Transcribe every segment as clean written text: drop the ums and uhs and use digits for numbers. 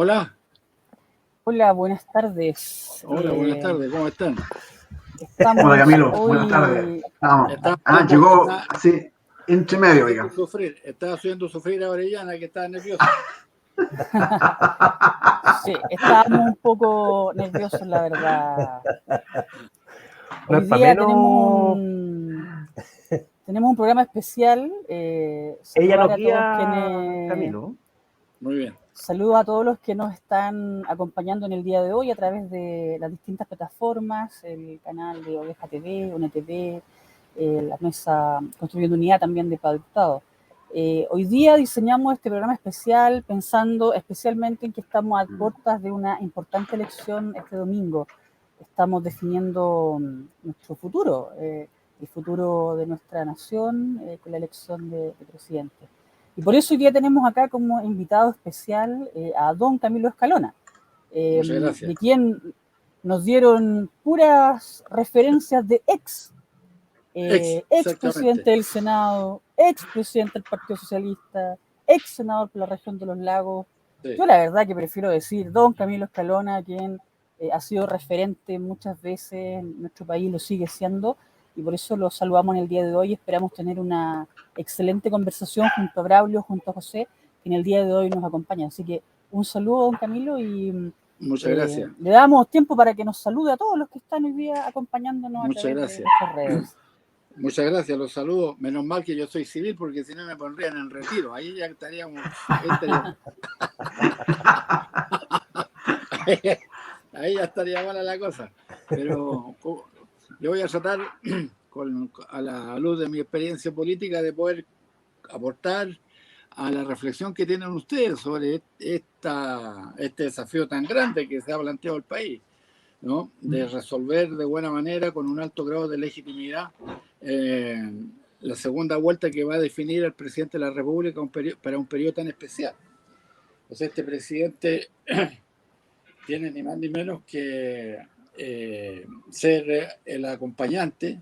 Hola. Hola, buenas tardes. Hola, buenas tardes, ¿cómo están? Hola Camilo, Hoy... buenas tardes. Vamos. Llegó así, entre medio, oiga. Estaba haciendo sufrir a Orellana, que estaba nerviosa. Sí, estábamos un poco nerviosos, la verdad. Hoy día tenemos un programa especial. Ella no A todos Camilo. Muy bien. Saludo a todos los que nos están acompañando en el día de hoy a través de las distintas plataformas, el canal de Oveja TV, UNETV, la mesa Construyendo Unidad también de Padre Hurtado. Hoy día diseñamos este programa especial pensando especialmente en que estamos a puertas de una importante elección este domingo. Estamos definiendo nuestro futuro, el futuro de nuestra nación con la elección de presidente. Y por eso hoy día tenemos acá como invitado especial a don Camilo Escalona, de quien nos dieron puras referencias de ex presidente del Senado, ex presidente del Partido Socialista, ex senador por la región de los Lagos. Sí. Yo la verdad que prefiero decir don Camilo Escalona, quien ha sido referente muchas veces en nuestro país, lo sigue siendo, y por eso lo saludamos en el día de hoy. Esperamos tener una excelente conversación junto a Braulio, junto a José, que en el día de hoy nos acompañan. Así que un saludo, don Camilo, y muchas gracias. Le damos tiempo para que nos salude a todos los que están hoy día acompañándonos muchas a través gracias. de nuestras redes. Muchas gracias, los saludo. Menos mal que yo soy civil, porque si no me pondrían en retiro. Ahí ya estaríamos. Ahí ya estaría mala la cosa. Pero yo voy a tratar, a la luz de mi experiencia política, de poder aportar a la reflexión que tienen ustedes sobre este desafío tan grande que se ha planteado el país, ¿no? De resolver de buena manera, con un alto grado de legitimidad, la segunda vuelta que va a definir al presidente de la República para un periodo tan especial. O sea, este presidente tiene ni más ni menos que ser el acompañante,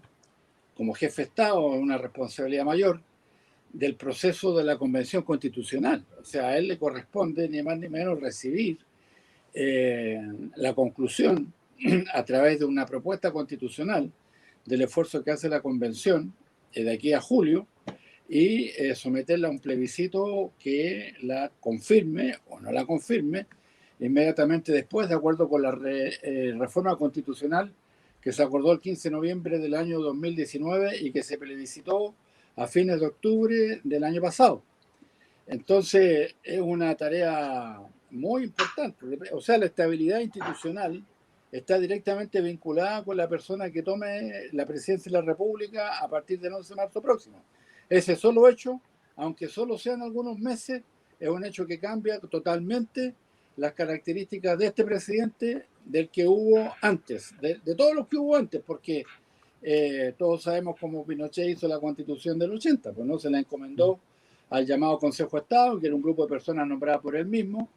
como jefe de Estado, una responsabilidad mayor del proceso de la Convención Constitucional. O sea, a él le corresponde ni más ni menos recibir la conclusión a través de una propuesta constitucional del esfuerzo que hace la Convención de aquí a julio y someterla a un plebiscito que la confirme o no la confirme inmediatamente después, de acuerdo con la reforma constitucional que se acordó el 15 de noviembre del año 2019 y que se plebiscitó a fines de octubre del año pasado. Entonces, es una tarea muy importante. O sea, la estabilidad institucional está directamente vinculada con la persona que tome la presidencia de la República a partir del 11 de marzo próximo. Ese solo hecho, aunque solo sean algunos meses, es un hecho que cambia totalmente las características de este presidente del que hubo antes, de todos los que hubo antes, porque todos sabemos cómo Pinochet hizo la Constitución del 80, pues no se la encomendó al llamado Consejo de Estado, que era un grupo de personas nombradas por él mismo.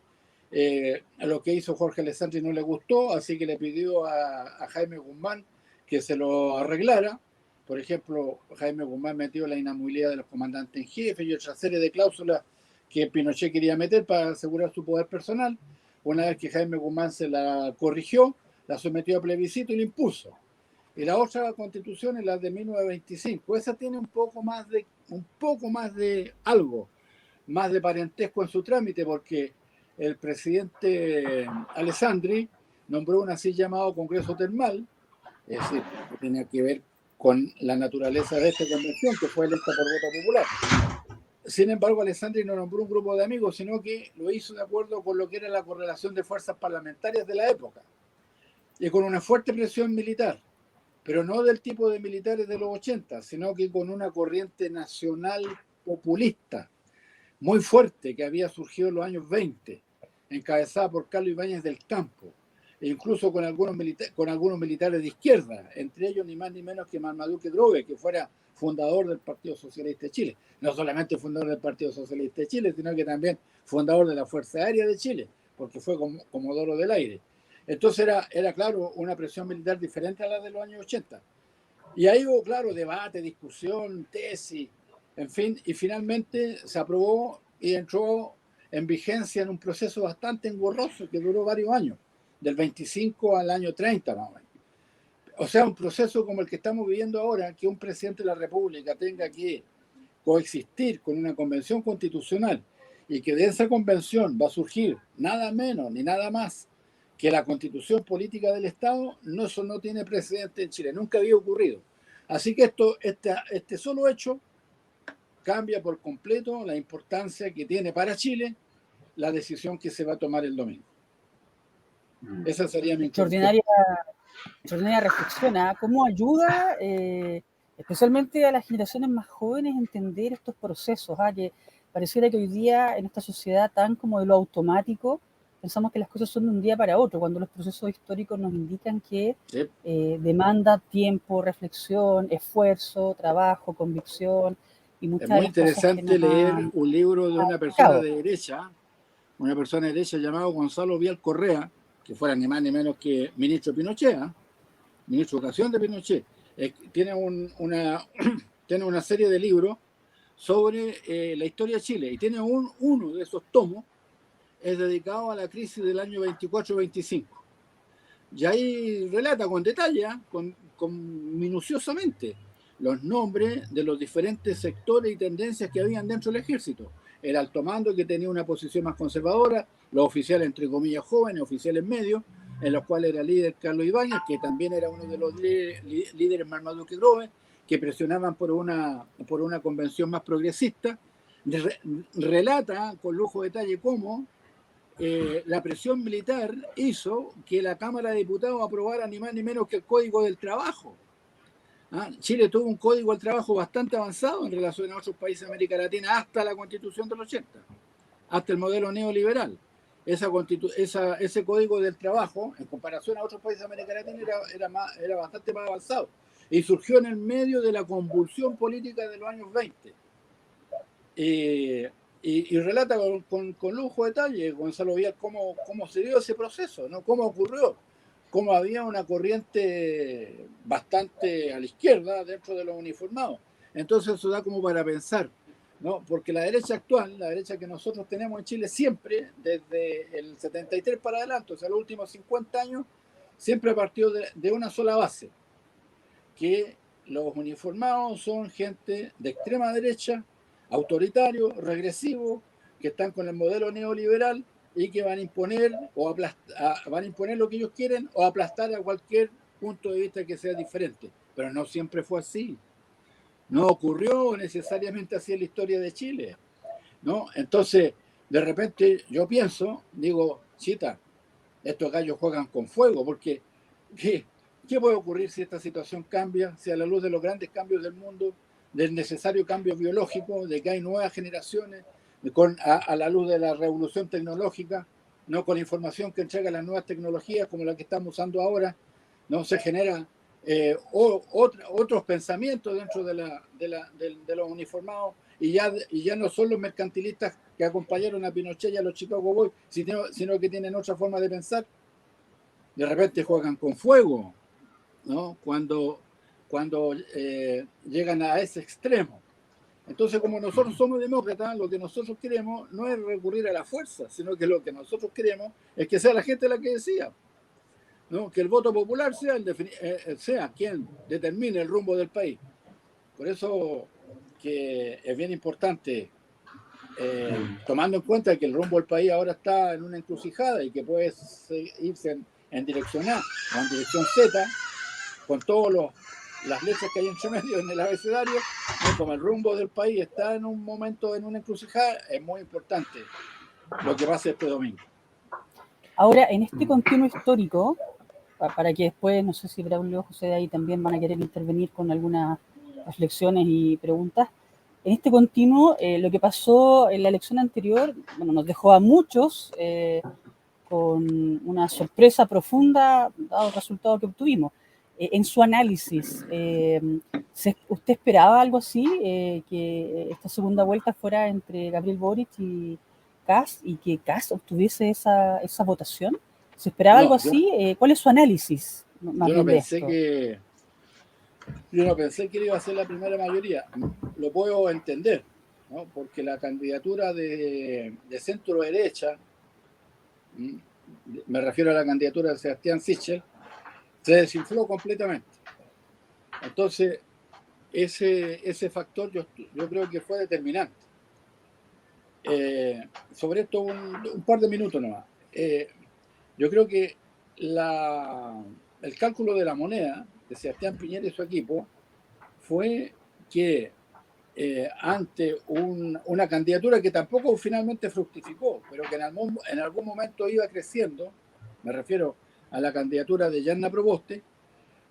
Lo que hizo Jorge Alessandri no le gustó, así que le pidió a Jaime Guzmán que se lo arreglara. Por ejemplo, Jaime Guzmán metió la inamovilidad de los comandantes en jefe y otra serie de cláusulas que Pinochet quería meter para asegurar su poder personal. Una vez que Jaime Guzmán se la corrigió, la sometió a plebiscito y la impuso. Y la otra constitución es la de 1925. Esa tiene un poco más de algo, más de parentesco en su trámite, porque el presidente Alessandri nombró un así llamado Congreso Termal, es decir, que tenía que ver con la naturaleza de esta convención, que fue electa por voto popular. Sin embargo, Alessandri no nombró un grupo de amigos, sino que lo hizo de acuerdo con lo que era la correlación de fuerzas parlamentarias de la época, y con una fuerte presión militar, pero no del tipo de militares de los 80, sino que con una corriente nacional populista muy fuerte que había surgido en los años 20, encabezada por Carlos Ibáñez del Campo, e incluso con algunos militares de izquierda, entre ellos ni más ni menos que Marmaduke Drobe, que fuera fundador del Partido Socialista de Chile. No solamente fundador del Partido Socialista de Chile, sino que también fundador de la Fuerza Aérea de Chile, porque fue comodoro del aire. Entonces era claro, una presión militar diferente a la de los años 80. Y ahí hubo, claro, debate, discusión, tesis, en fin, y finalmente se aprobó y entró en vigencia en un proceso bastante engorroso que duró varios años, del 25 al año 30 más o menos. O sea, un proceso como el que estamos viviendo ahora, que un presidente de la República tenga que coexistir con una convención constitucional y que de esa convención va a surgir nada menos ni nada más que la constitución política del Estado, eso no tiene precedente en Chile, nunca había ocurrido. Así que este solo hecho cambia por completo la importancia que tiene para Chile la decisión que se va a tomar el domingo. Esa sería mi extraordinaria reflexión. ¿Cómo ayuda especialmente a las generaciones más jóvenes a entender estos procesos? Que pareciera que hoy día en esta sociedad tan como de lo automático, pensamos que las cosas son de un día para otro, cuando los procesos históricos nos indican que demanda tiempo, reflexión, esfuerzo, trabajo, convicción. Y muchas es muy interesante leer un libro de una persona de derecha, llamado Gonzalo Vial Correa, que fuera ni más ni menos que ministro Pinochet, ministro de Educación de Pinochet. Tiene una serie de libros sobre la historia de Chile, y tiene uno de esos tomos es dedicado a la crisis del año 24-25. Y ahí relata con detalle, minuciosamente, los nombres de los diferentes sectores y tendencias que habían dentro del ejército. El alto mando, que tenía una posición más conservadora, los oficiales, entre comillas, jóvenes, oficiales medios, en los cuales era líder Carlos Ibáñez, que también era uno de los líderes más maduros que Groves, que presionaban por una convención más progresista. Relata con lujo de detalle cómo la presión militar hizo que la Cámara de Diputados aprobara ni más ni menos que el Código del Trabajo. Chile tuvo un Código del Trabajo bastante avanzado en relación a otros países de América Latina hasta la Constitución del 80, hasta el modelo neoliberal. Ese Código del Trabajo, en comparación a otros países de América Latina, era bastante más avanzado, y surgió en el medio de la convulsión política de los años 20. Y relata con lujo de detalle Gonzalo Vial cómo se dio ese proceso, ¿no? Cómo ocurrió, cómo había una corriente bastante a la izquierda dentro de los uniformados. Entonces eso da como para pensar, ¿no? Porque la derecha actual, la derecha que nosotros tenemos en Chile siempre, desde el 73 para adelante, o sea, los últimos 50 años, siempre partió de una sola base, que los uniformados son gente de extrema derecha, autoritario, regresivo, que están con el modelo neoliberal y que van a imponer lo que ellos quieren o aplastar a cualquier punto de vista que sea diferente. Pero no siempre fue así. No ocurrió necesariamente así en la historia de Chile, ¿no? Entonces, de repente yo digo, chita, estos gallos juegan con fuego, porque ¿qué puede ocurrir si esta situación cambia, si a la luz de los grandes cambios del mundo, del necesario cambio biológico, de que hay nuevas generaciones, a la luz de la revolución tecnológica, no, con la información que entrega las nuevas tecnologías como la que estamos usando ahora, no se genera otros pensamientos dentro de los uniformados, y ya no son los mercantilistas que acompañaron a Pinochet y a los Chicago Boys, sino que tienen otra forma de pensar. De repente juegan con fuego, ¿no? Cuando llegan a ese extremo. Entonces, como nosotros somos demócratas, lo que nosotros queremos no es recurrir a la fuerza, sino que lo que nosotros queremos es que sea la gente la que decida, ¿no? Que el voto popular sea quien determine el rumbo del país. Por eso que es bien importante, tomando en cuenta que el rumbo del país ahora está en una encrucijada y que puede irse en dirección A o en dirección Z, con todas las letras que hay entre medio en el abecedario, ¿no? Como el rumbo del país está en un momento, en una encrucijada, es muy importante lo que pase este domingo. Ahora, en este continuo histórico, para que después, no sé si Braulio o José de ahí también van a querer intervenir con algunas reflexiones y preguntas, en este continuo, lo que pasó en la elección anterior, bueno, nos dejó a muchos con una sorpresa profunda, dado el resultado que obtuvimos. En su análisis, ¿usted esperaba algo así? Que esta segunda vuelta fuera entre Gabriel Boric y Kast, y que Kast obtuviese esa votación. ¿Se esperaba algo así? ¿Cuál es su análisis? Yo no pensé que iba a ser la primera mayoría. Lo puedo entender, ¿no? Porque la candidatura de centro derecha, me refiero a la candidatura de Sebastián Sichel, se desinfló completamente. Entonces, ese factor yo creo que fue determinante. Sobre esto un par de minutos nomás. Yo creo que el cálculo de la moneda de Sebastián Piñera y su equipo fue que ante una candidatura que tampoco finalmente fructificó, pero que en algún momento iba creciendo, me refiero a la candidatura de Yanna Proboste,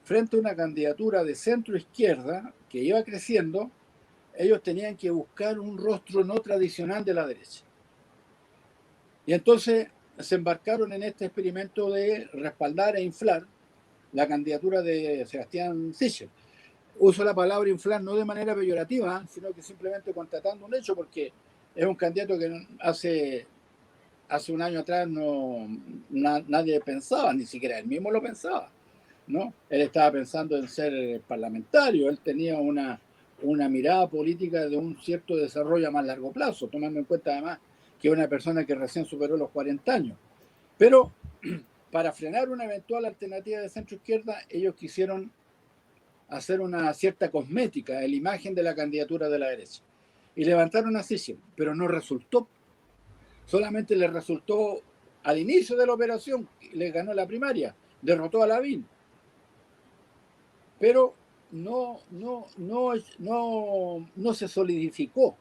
frente a una candidatura de centro izquierda que iba creciendo, ellos tenían que buscar un rostro no tradicional de la derecha. Y entonces se embarcaron en este experimento de respaldar e inflar la candidatura de Sebastián Sichel. Uso la palabra inflar no de manera peyorativa, sino que simplemente constatando un hecho, porque es un candidato que hace un año atrás nadie pensaba, ni siquiera él mismo lo pensaba, ¿no? Él estaba pensando en ser parlamentario, él tenía una mirada política de un cierto desarrollo a más largo plazo, tomando en cuenta además que es una persona que recién superó los 40 años. Pero para frenar una eventual alternativa de centro izquierda, ellos quisieron hacer una cierta cosmética en la imagen de la candidatura de la derecha. Y levantaron a Sichel, pero no resultó. Solamente le resultó al inicio de la operación, le ganó la primaria, derrotó a Lavín. Pero no se solidificó,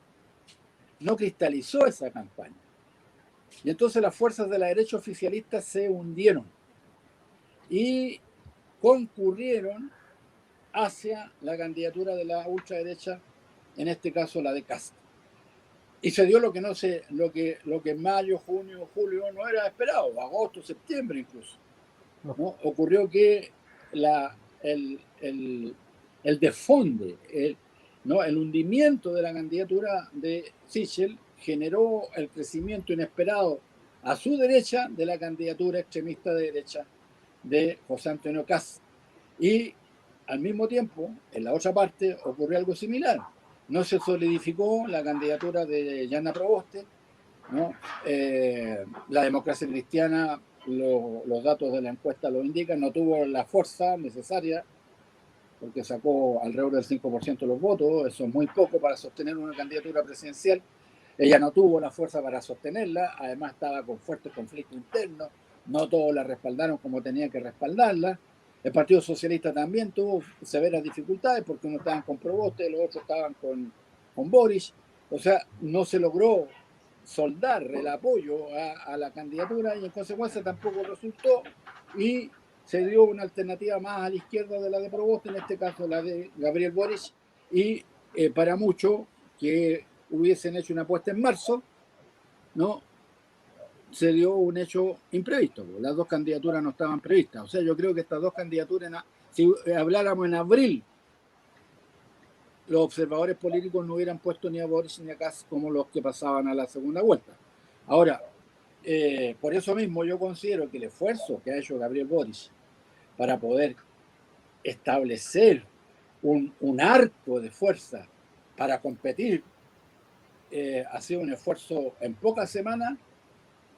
no cristalizó esa campaña. Y entonces las fuerzas de la derecha oficialista se hundieron y concurrieron hacia la candidatura de la ultraderecha, en este caso la de Kast. Y se dio lo que en mayo, junio, julio no era esperado, agosto, septiembre incluso. ¿No? Ocurrió que el desfonde, el hundimiento de la candidatura de Sichel generó el crecimiento inesperado a su derecha de la candidatura extremista de derecha de José Antonio Kast. Y al mismo tiempo, en la otra parte, ocurrió algo similar. No se solidificó la candidatura de Yanna Proboste, ¿no? La Democracia Cristiana, los datos de la encuesta lo indican, no tuvo la fuerza necesaria porque sacó alrededor del 5% de los votos, eso es muy poco para sostener una candidatura presidencial. Ella no tuvo la fuerza para sostenerla, además estaba con fuertes conflictos internos, no todos la respaldaron como tenían que respaldarla. El Partido Socialista también tuvo severas dificultades porque unos estaban con Proboste, los otros estaban con Boris. O sea, no se logró soldar el apoyo a la candidatura y en consecuencia tampoco resultó y se dio una alternativa más a la izquierda de la de Proboste, en este caso la de Gabriel Boric, y para muchos que hubiesen hecho una apuesta en marzo, ¿no? Se dio un hecho imprevisto. Las dos candidaturas no estaban previstas. O sea, yo creo que estas dos candidaturas, si habláramos en abril, los observadores políticos no hubieran puesto ni a Boris ni a Kast como los que pasaban a la segunda vuelta. Ahora, por eso mismo yo considero que el esfuerzo que ha hecho Gabriel Boric para poder establecer un arco de fuerza para competir ha sido un esfuerzo en pocas semanas,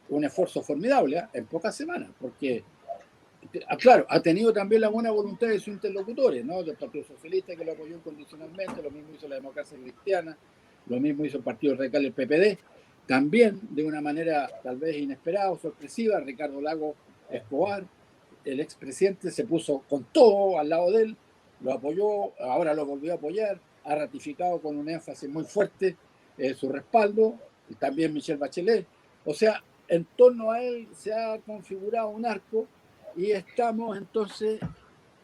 un esfuerzo formidable, en pocas semanas, porque, claro, ha tenido también la buena voluntad de sus interlocutores, ¿no? Del Partido Socialista, que lo apoyó incondicionalmente, lo mismo hizo la Democracia Cristiana, lo mismo hizo el Partido Radical, el PPD, también de una manera tal vez inesperada o sorpresiva. Ricardo Lagos Escobar, el expresidente, se puso con todo al lado de él, lo apoyó, ahora lo volvió a apoyar, ha ratificado con un énfasis muy fuerte su respaldo, y también Michelle Bachelet. O sea, en torno a él se ha configurado un arco y estamos entonces,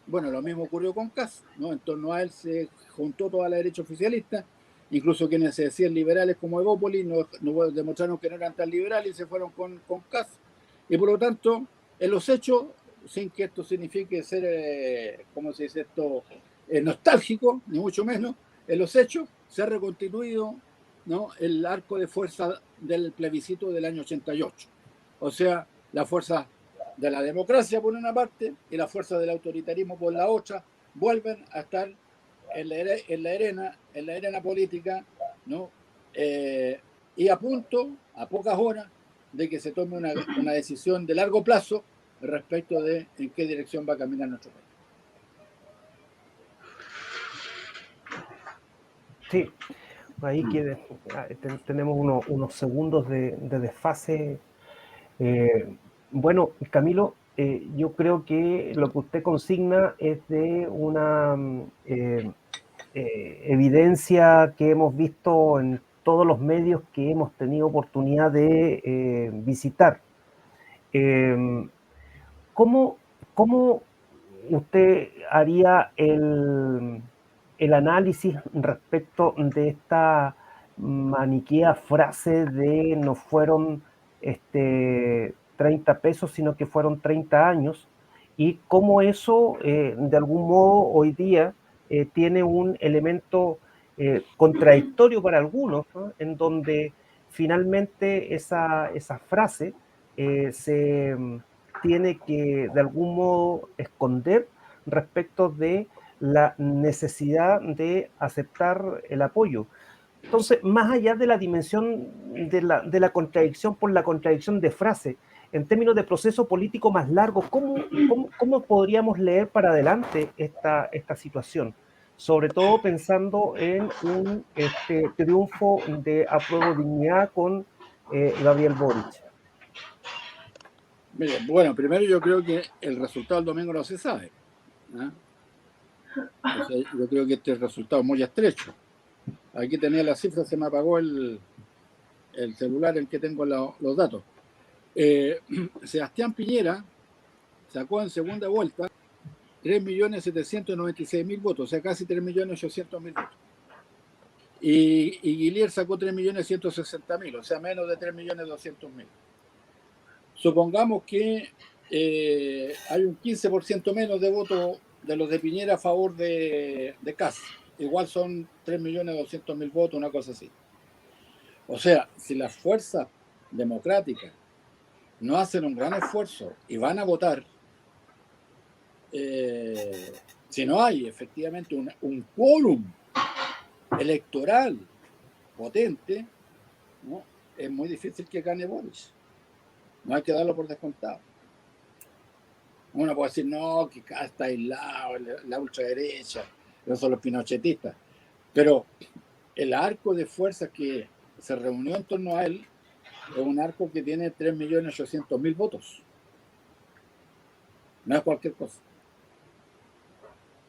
bueno, lo mismo ocurrió con Kast, ¿no? En torno a él se juntó toda la derecha oficialista, incluso quienes se decían liberales como Evópolis no demostraron que no eran tan liberales y se fueron con Kast. Y por lo tanto, en los hechos, sin que esto signifique ser, ¿cómo se dice esto?, nostálgico, ni mucho menos, en los hechos se ha reconstituido, ¿no?, el arco de fuerza del plebiscito del año 88. O sea, la fuerza de la democracia por una parte y la fuerza del autoritarismo por la otra vuelven a estar en la arena política, ¿no?, y a pocas horas, de que se tome una decisión de largo plazo respecto de en qué dirección va a caminar nuestro país. Sí, ahí tenemos unos segundos de desfase. Bueno, Camilo, yo creo que lo que usted consigna es de una evidencia que hemos visto en todos los medios que hemos tenido oportunidad de visitar. ¿Cómo, cómo usted haría el análisis respecto de esta maniquea frase de no fueron 30 pesos, sino que fueron 30 años? Y cómo eso, de algún modo, hoy día tiene un elemento contradictorio para algunos, ¿no? En donde finalmente esa frase se tiene que de algún modo esconder respecto de la necesidad de aceptar el apoyo. Entonces, más allá de la dimensión de la contradicción por la contradicción de frase, en términos de proceso político más largo, ¿cómo podríamos leer para adelante esta situación? Sobre todo pensando en un triunfo de Apruebo Dignidad con Gabriel Boric. Mire, bueno, primero yo creo que el resultado del domingo no se sabe, ¿no? O sea, yo creo que este resultado es muy estrecho. Aquí tenía la cifra, se me apagó el celular en que tengo los datos. Sebastián Piñera sacó en segunda vuelta 3.796.000 votos, o sea, casi 3.800.000 votos. Y Guillier sacó 3.160.000, o sea, menos de 3.200.000. Supongamos que hay un 15% menos de votos de los de Piñera a favor de Kast. Igual son 3.200.000 votos, una cosa así. O sea, si las fuerzas democráticas no hacen un gran esfuerzo y van a votar, si no hay efectivamente un quórum electoral potente, ¿no? Es muy difícil que gane Boris. No hay que darlo por descontado. Uno puede decir, no, que acá está aislado, la ultraderecha, esos son los pinochetistas. Pero el arco de fuerzas que se reunió en torno a él es un arco que tiene 3.800.000 votos. No es cualquier cosa.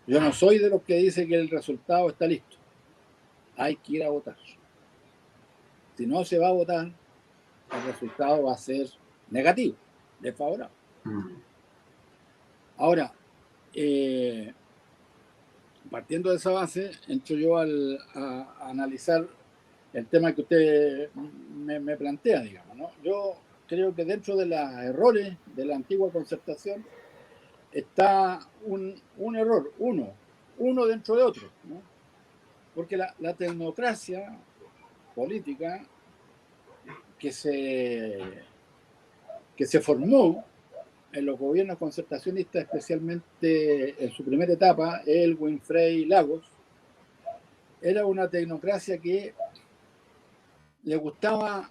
Yo no soy de los que dice que el resultado está listo. Hay que ir a votar. Si no se va a votar, el resultado va a ser negativo, desfavorable. Ahora, partiendo de esa base, entro yo a analizar el tema que usted me plantea, digamos, ¿no? Yo creo que dentro de los errores de la antigua concertación está un error, uno dentro de otro, ¿no? Porque la tecnocracia política que se formó en los gobiernos concertacionistas, especialmente en su primera etapa, Elwin, Frey, Lagos, era una tecnocracia que le gustaba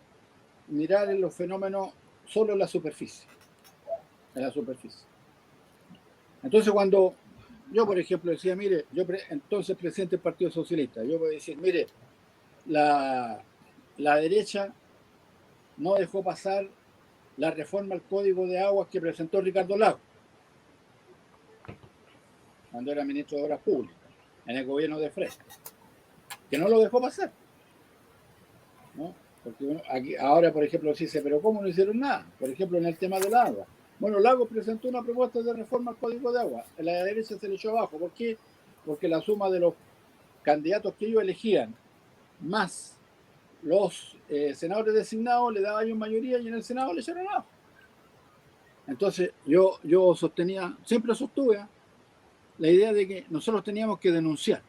mirar en los fenómenos solo en la superficie. Entonces, cuando yo, por ejemplo, decía, mire, entonces presidente del Partido Socialista, yo voy a decir, mire, la derecha no dejó pasar la reforma al Código de Aguas que presentó Ricardo Lagos cuando era ministro de Obras Públicas en el gobierno de Frey, que no lo dejó pasar, ¿no? Porque aquí, ahora, por ejemplo, se dice, pero ¿cómo no hicieron nada? Por ejemplo, en el tema del agua. Bueno, Lagos presentó una propuesta de reforma al Código de Agua. A la derecha se le echó abajo. ¿Por qué? Porque la suma de los candidatos que ellos elegían más los senadores designados le daba ellos mayoría y en el Senado le echaron abajo. Entonces, yo sostenía, siempre sostuve la idea de que nosotros teníamos que denunciar.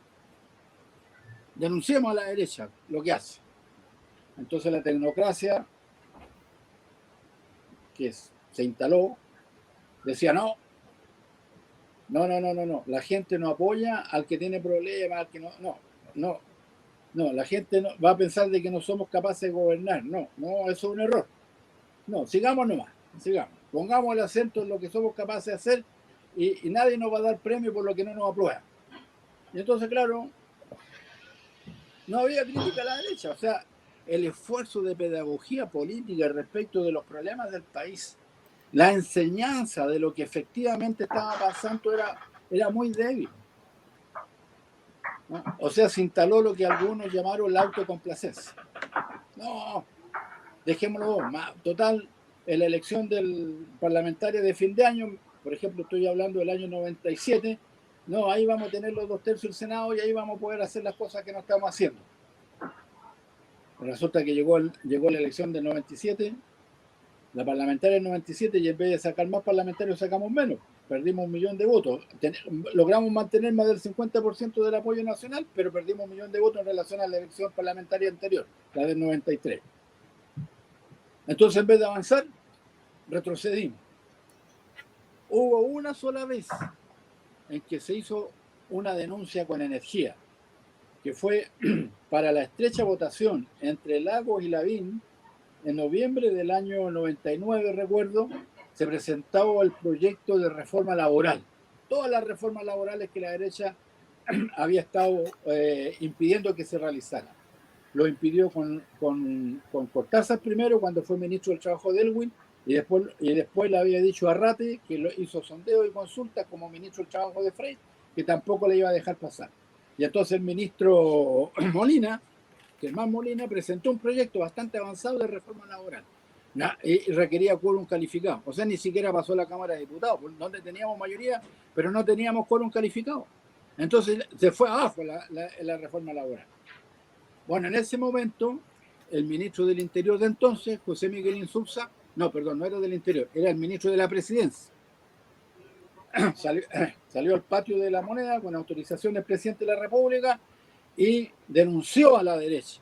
Denunciemos a la derecha lo que hace. Entonces la tecnocracia que se instaló decía no, la gente no apoya al que tiene problemas, al que no No, la gente no, va a pensar de que no somos capaces de gobernar. No, no, eso es un error. No, sigamos nomás, sigamos. Pongamos el acento en lo que somos capaces de hacer y nadie nos va a dar premio por lo que no nos aprueba. Y entonces, claro, no había crítica a la derecha. O sea, el esfuerzo de pedagogía política respecto de los problemas del país, la enseñanza de lo que efectivamente estaba pasando era muy débil, ¿no? O sea, se instaló lo que algunos llamaron la autocomplacencia. No, dejémoslo. Total, en la elección del parlamentario de fin de año, por ejemplo, estoy hablando del año 97, no, ahí vamos a tener los 2/3 del Senado y ahí vamos a poder hacer las cosas que no estamos haciendo. Resulta que llegó la elección del 97, la parlamentaria del 97, y en vez de sacar más parlamentarios sacamos menos. Perdimos 1 millón de votos. Logramos mantener más del 50% del apoyo nacional, pero perdimos 1 millón de votos en relación a la elección parlamentaria anterior, la del 93. Entonces, en vez de avanzar, retrocedimos. Hubo una sola vez en que se hizo una denuncia con energía, que fue para la estrecha votación entre Lagos y Lavín. En noviembre del año 99, recuerdo, se presentó el proyecto de reforma laboral. Todas las reformas laborales que la derecha había estado impidiendo que se realizaran. Lo impidió con Cortázar primero, cuando fue ministro del Trabajo de Elwin, y después le había dicho a Arrate, que lo hizo sondeo y consultas como ministro del Trabajo de Frey, que tampoco le iba a dejar pasar. Y entonces el ministro Molina, Germán Molina, presentó un proyecto bastante avanzado de reforma laboral y requería quórum calificado. O sea, ni siquiera pasó a la Cámara de Diputados, donde teníamos mayoría, pero no teníamos quórum calificado. Entonces se fue abajo la reforma laboral. Bueno, en ese momento, el ministro del Interior de entonces, José Miguel Insulza, no era del Interior, era el ministro de la Presidencia. Salió al patio de la Moneda con autorización del presidente de la República y denunció a la derecha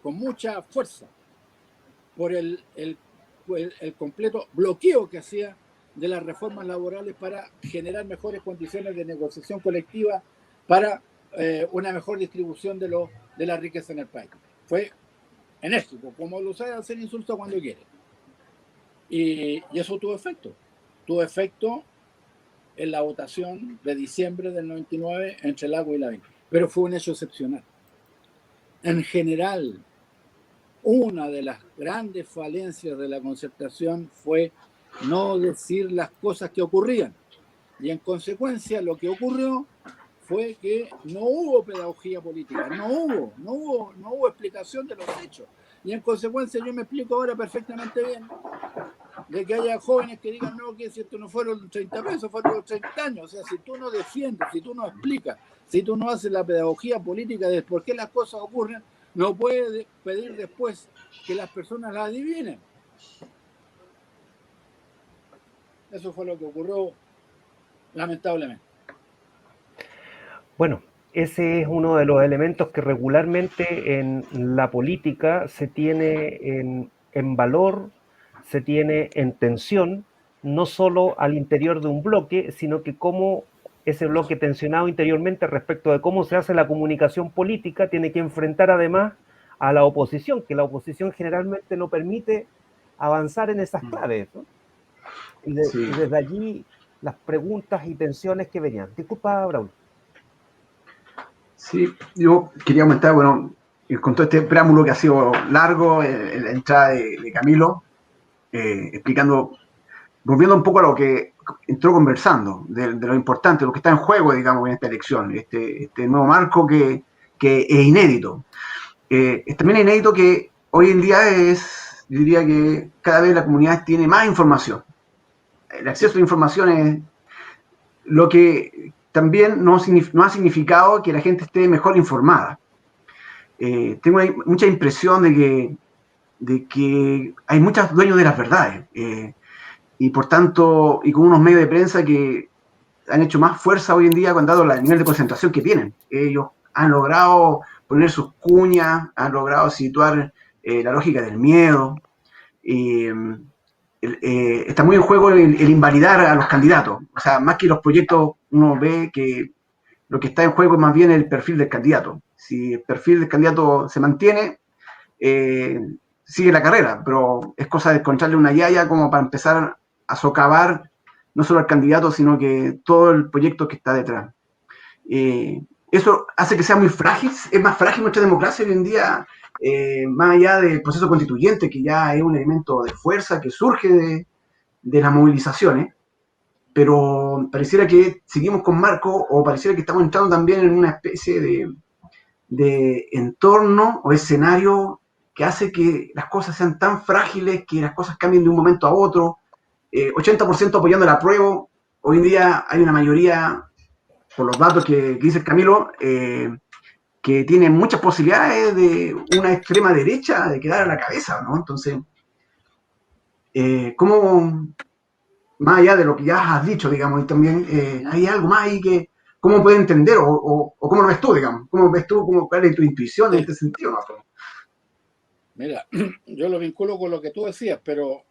con mucha fuerza por el completo bloqueo que hacía de las reformas laborales para generar mejores condiciones de negociación colectiva para una mejor distribución de la riqueza en el país. Fue enérgico, como lo sabe hacer Insulza cuando quiere. Y eso tuvo efecto. Tuvo efecto en la votación de diciembre del 99 entre Lagos y Lavín. Pero fue un hecho excepcional. En general, una de las grandes falencias de la concertación fue no decir las cosas que ocurrían. Y en consecuencia, lo que ocurrió fue que no hubo pedagogía política, no hubo explicación de los hechos. Y en consecuencia, yo me explico ahora perfectamente bien de que haya jóvenes que digan, no, que si esto no fueron 30 pesos, fueron los 30 años. O sea, si tú no defiendes, si tú no explicas, si tú no haces la pedagogía política de por qué las cosas ocurren, no puedes pedir después que las personas las adivinen. Eso fue lo que ocurrió, lamentablemente. Bueno, ese es uno de los elementos que regularmente en la política se tiene en valor, se tiene en tensión, no solo al interior de un bloque, sino que cómo ese bloque tensionado interiormente respecto de cómo se hace la comunicación política tiene que enfrentar además a la oposición, que la oposición generalmente no permite avanzar en esas claves, ¿no? Y desde allí las preguntas y tensiones que venían. Disculpa, Braulio. Sí, yo quería comentar, bueno, con todo este preámbulo que ha sido largo, la entrada de Camilo, explicando, volviendo un poco a lo que entró conversando, de lo importante, lo que está en juego, digamos, en esta elección, este nuevo marco que es inédito. También es inédito que hoy en día yo diría que cada vez la comunidad tiene más información. El acceso a la información es lo que también no ha significado que la gente esté mejor informada. Tengo mucha impresión de que hay muchos dueños de las verdades y por tanto, y con unos medios de prensa que han hecho más fuerza hoy en día dado el nivel de concentración que tienen. Ellos han logrado poner sus cuñas, han logrado situar la lógica del miedo. Está muy en juego el invalidar a los candidatos. O sea, más que los proyectos, uno ve que lo que está en juego es más bien el perfil del candidato. Si el perfil del candidato se mantiene, sigue la carrera, pero es cosa de encontrarle una yaya como para empezar a socavar no solo al candidato, sino que todo el proyecto que está detrás. Eso hace que sea muy frágil, es más frágil nuestra democracia hoy en día, más allá del proceso constituyente, que ya es un elemento de fuerza que surge de las movilizaciones, pero pareciera que seguimos con Marco, o pareciera que estamos entrando también en una especie de entorno o escenario que hace que las cosas sean tan frágiles, que las cosas cambien de un momento a otro. 80% apoyando el apruebo. Hoy en día hay una mayoría, por los datos que dice el Camilo, que tiene muchas posibilidades de una extrema derecha de quedar a la cabeza, ¿no? Entonces, ¿cómo, más allá de lo que ya has dicho, digamos, y también hay algo más ahí que, ¿cómo puedes entender o cómo lo ves tú, digamos? ¿Cómo ves tú, cuál es tu intuición en este sentido, ¿no? Mira, yo lo vinculo con lo que tú decías, pero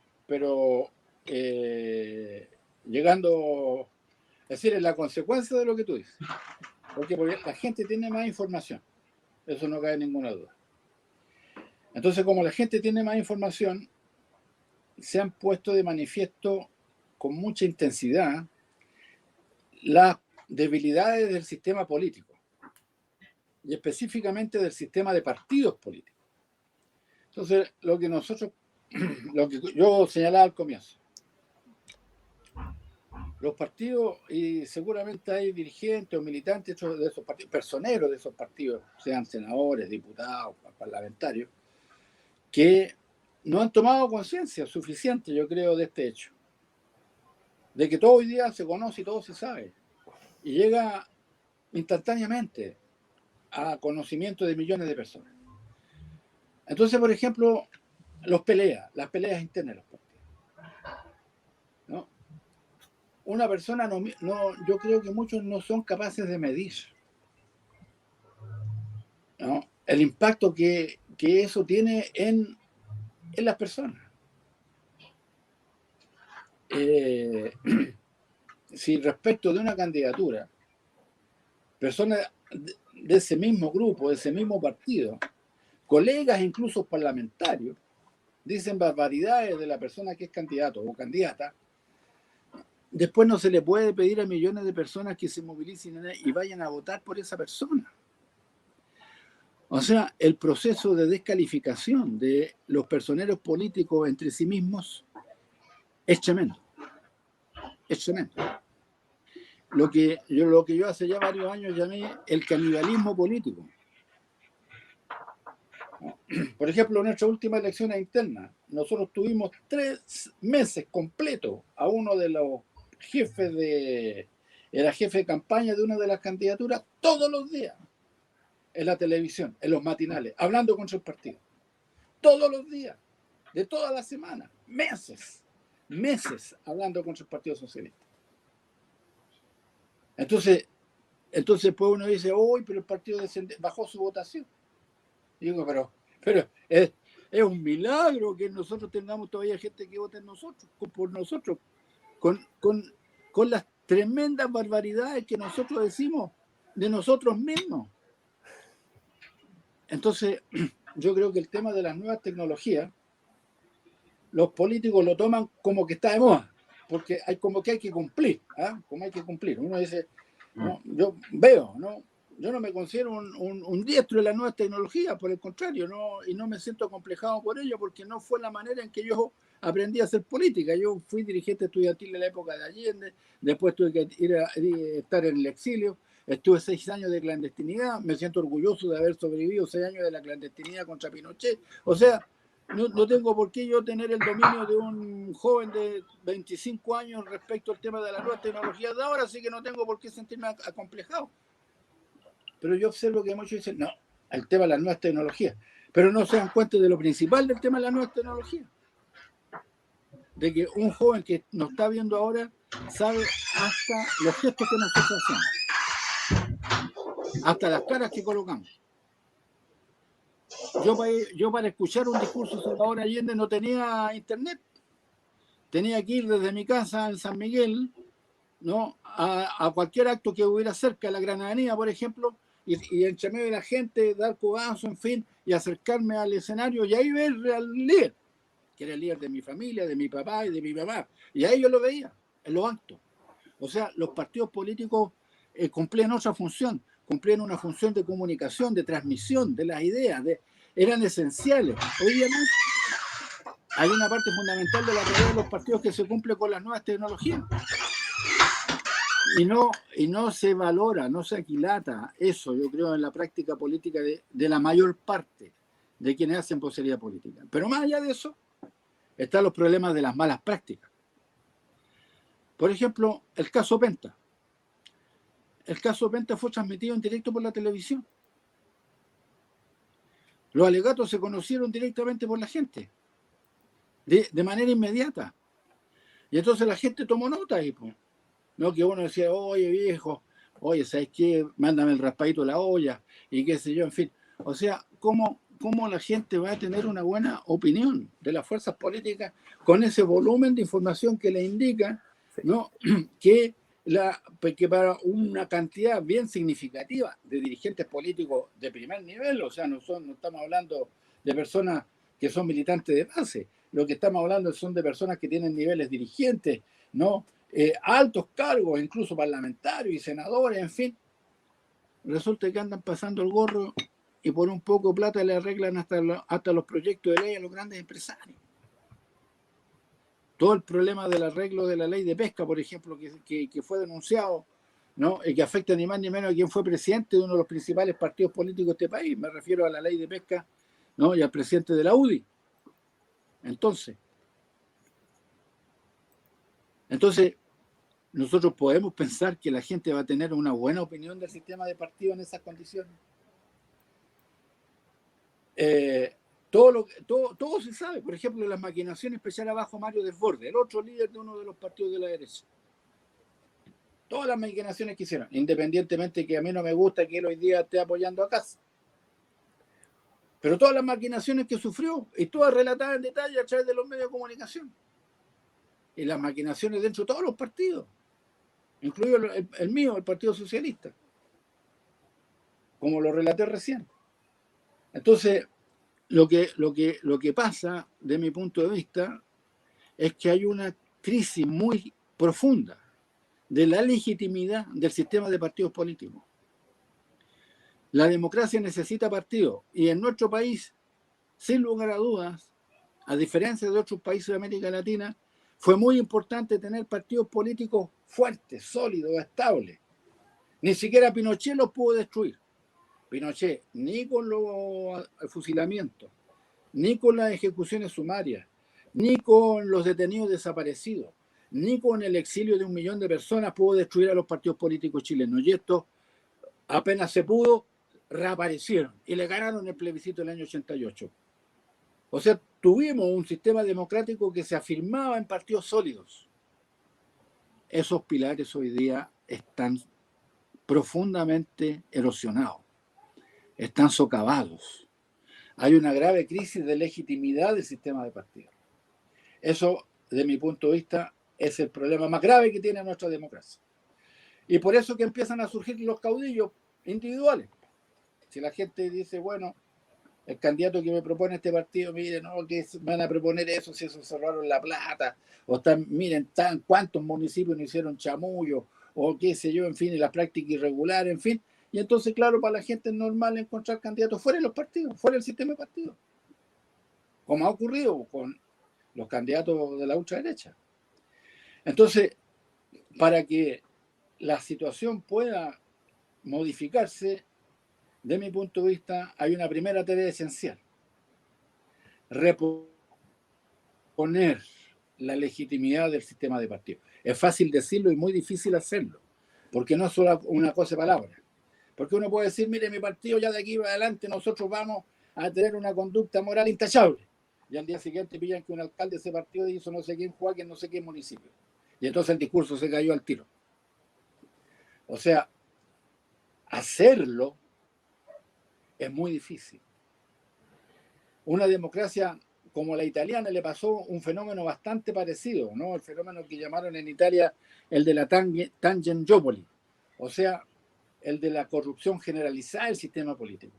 llegando, es decir, es la consecuencia de lo que tú dices. Porque la gente tiene más información, eso no cabe ninguna duda. Entonces, como la gente tiene más información, se han puesto de manifiesto con mucha intensidad las debilidades del sistema político y específicamente del sistema de partidos políticos. Entonces, lo que yo señalaba al comienzo, los partidos, y seguramente hay dirigentes o militantes de esos partidos, personeros de esos partidos, sean senadores, diputados, parlamentarios, que no han tomado conciencia suficiente, yo creo, de este hecho, de que todo hoy día se conoce y todo se sabe, y llega instantáneamente a conocimiento de millones de personas. Entonces, por ejemplo, las peleas internas de los partidos, ¿no? Una persona yo creo que muchos no son capaces de medir, ¿no?, el impacto que eso tiene en las personas. Si respecto de una candidatura, personas de ese mismo grupo, de ese mismo partido, colegas incluso parlamentarios, dicen barbaridades de la persona que es candidato o candidata, después no se le puede pedir a millones de personas que se movilicen y vayan a votar por esa persona. O sea, el proceso de descalificación de los personeros políticos entre sí mismos es tremendo. Es tremendo. Lo que yo hace ya varios años llamé el canibalismo político. Por ejemplo, en nuestra última elección interna, nosotros tuvimos 3 meses completos a uno de los era jefe de campaña de una de las candidaturas todos los días en la televisión, en los matinales, hablando contra el partido. Todos los días, de toda la semana, meses hablando contra el Partido Socialista. Entonces pues uno dice, uy, pero el partido bajó su votación. Digo, pero es un milagro que nosotros tengamos todavía gente que vote por nosotros, con las tremendas barbaridades que nosotros decimos de nosotros mismos. Entonces, yo creo que el tema de las nuevas tecnologías, los políticos lo toman como que está de moda, porque hay que cumplir, como hay que cumplir. Uno dice, no, yo veo, ¿no? Yo no me considero un diestro de las nuevas tecnologías, por el contrario, y no me siento acomplejado por ello, porque no fue la manera en que yo aprendí a hacer política. Yo fui dirigente estudiantil en la época de Allende, después tuve que estar en el exilio, estuve 6 años de clandestinidad, me siento orgulloso de haber sobrevivido 6 años de la clandestinidad contra Pinochet. O sea, no tengo por qué yo tener el dominio de un joven de 25 años respecto al tema de las nuevas tecnologías de ahora, así que no tengo por qué sentirme acomplejado. Pero yo observo que muchos dicen, no, el tema de las nuevas tecnologías, pero no se dan cuenta de lo principal del tema de las nuevas tecnologías. De que un joven que nos está viendo ahora sabe hasta los gestos que nosotros hacemos, hasta las caras que colocamos. Yo para escuchar un discurso sobre Salvador Allende no tenía internet. Tenía que ir desde mi casa en San Miguel, ¿no?, a cualquier acto que hubiera cerca de la Gran Avenida, por ejemplo, y entre medio de la gente dar codazo, en fin, y acercarme al escenario y ahí ver al líder, que era el líder de mi familia, de mi papá y de mi mamá. Y ahí yo lo veía, en los actos. O sea, los partidos políticos cumplían otra función, cumplían una función de comunicación, de transmisión de las ideas, eran esenciales. Hoy día no. Hay una parte fundamental de la tarea de los partidos que se cumple con las nuevas tecnologías. Y no se valora, no se aquilata eso, yo creo, en la práctica política de la mayor parte de quienes hacen vocería política. Pero más allá de eso, están los problemas de las malas prácticas. Por ejemplo, el caso Penta. El caso Penta fue transmitido en directo por la televisión. Los alegatos se conocieron directamente por la gente, de manera inmediata. Y entonces la gente tomó nota ahí, pues. No, que uno decía, oye viejo, oye, ¿sabes qué? Mándame el raspadito de la olla, y qué sé yo, en fin. O sea, ¿cómo la gente va a tener una buena opinión de las fuerzas políticas con ese volumen de información que le indica, ¿no? que para una cantidad bien significativa de dirigentes políticos de primer nivel, o sea, no estamos hablando de personas que son militantes de base, lo que estamos hablando son de personas que tienen niveles dirigentes, ¿no? Altos cargos, incluso parlamentarios y senadores, en fin, resulta que andan pasando el gorro y por un poco de plata le arreglan hasta los proyectos de ley a los grandes empresarios. Todo el problema del arreglo de la ley de pesca, por ejemplo, que fue denunciado, ¿no? Y que afecta ni más ni menos a quien fue presidente de uno de los principales partidos políticos de este país. Me refiero a la ley de pesca, ¿no? Y al presidente de la UDI. Entonces, nosotros podemos pensar que la gente va a tener una buena opinión del sistema de partidos en esas condiciones. Todo se sabe. Por ejemplo, las maquinaciones especiales abajo Mario Desbordes, el otro líder de uno de los partidos de la derecha. Todas las maquinaciones que hicieron, independientemente que a mí no me gusta que él hoy día esté apoyando a Kast. Pero todas las maquinaciones que sufrió, y todas relatadas en detalle a través de los medios de comunicación. Y las maquinaciones dentro de todos los partidos, incluido el mío, el Partido Socialista, como lo relaté recién. Entonces, lo que pasa, de mi punto de vista, es que hay una crisis muy profunda de la legitimidad del sistema de partidos políticos. La democracia necesita partidos, y en nuestro país, sin lugar a dudas, a diferencia de otros países de América Latina, fue muy importante tener partidos políticos fuertes, sólidos, estables. Ni siquiera Pinochet los pudo destruir. Pinochet, ni con los fusilamientos, ni con las ejecuciones sumarias, ni con los detenidos desaparecidos, ni con el exilio de 1 millón de personas pudo destruir a los partidos políticos chilenos. Y esto, apenas se pudo, reaparecieron y le ganaron el plebiscito del año 88. O sea, tuvimos un sistema democrático que se afirmaba en partidos sólidos. Esos pilares hoy día están profundamente erosionados, están socavados. Hay una grave crisis de legitimidad del sistema de partidos. Eso, de mi punto de vista, es el problema más grave que tiene nuestra democracia. Y por eso que empiezan a surgir los caudillos individuales. Si la gente dice, bueno, el candidato que me propone este partido, miren, no, que van a proponer eso, si eso cerraron La Plata, o están, miren, cuántos municipios no hicieron chamullo, o qué sé yo, en fin, y la práctica irregular, en fin. Y entonces, claro, para la gente es normal encontrar candidatos fuera de los partidos, fuera del sistema de partidos, como ha ocurrido con los candidatos de la ultraderecha. Entonces, para que la situación pueda modificarse, de mi punto de vista, hay una primera tarea esencial: reponer la legitimidad del sistema de partidos. Es fácil decirlo y muy difícil hacerlo, porque no es solo una cosa de palabras. Porque uno puede decir, mire, mi partido ya de aquí para adelante nosotros vamos a tener una conducta moral intachable. Y al día siguiente pillan que un alcalde de ese partido hizo no sé quién juega en no sé qué municipio. Y entonces el discurso se cayó al tiro. O sea, hacerlo es muy difícil. Una democracia como la italiana, le pasó un fenómeno bastante parecido, ¿no? El fenómeno que llamaron en Italia el de la Tangentopoli, o sea, el de la corrupción generalizada del sistema político.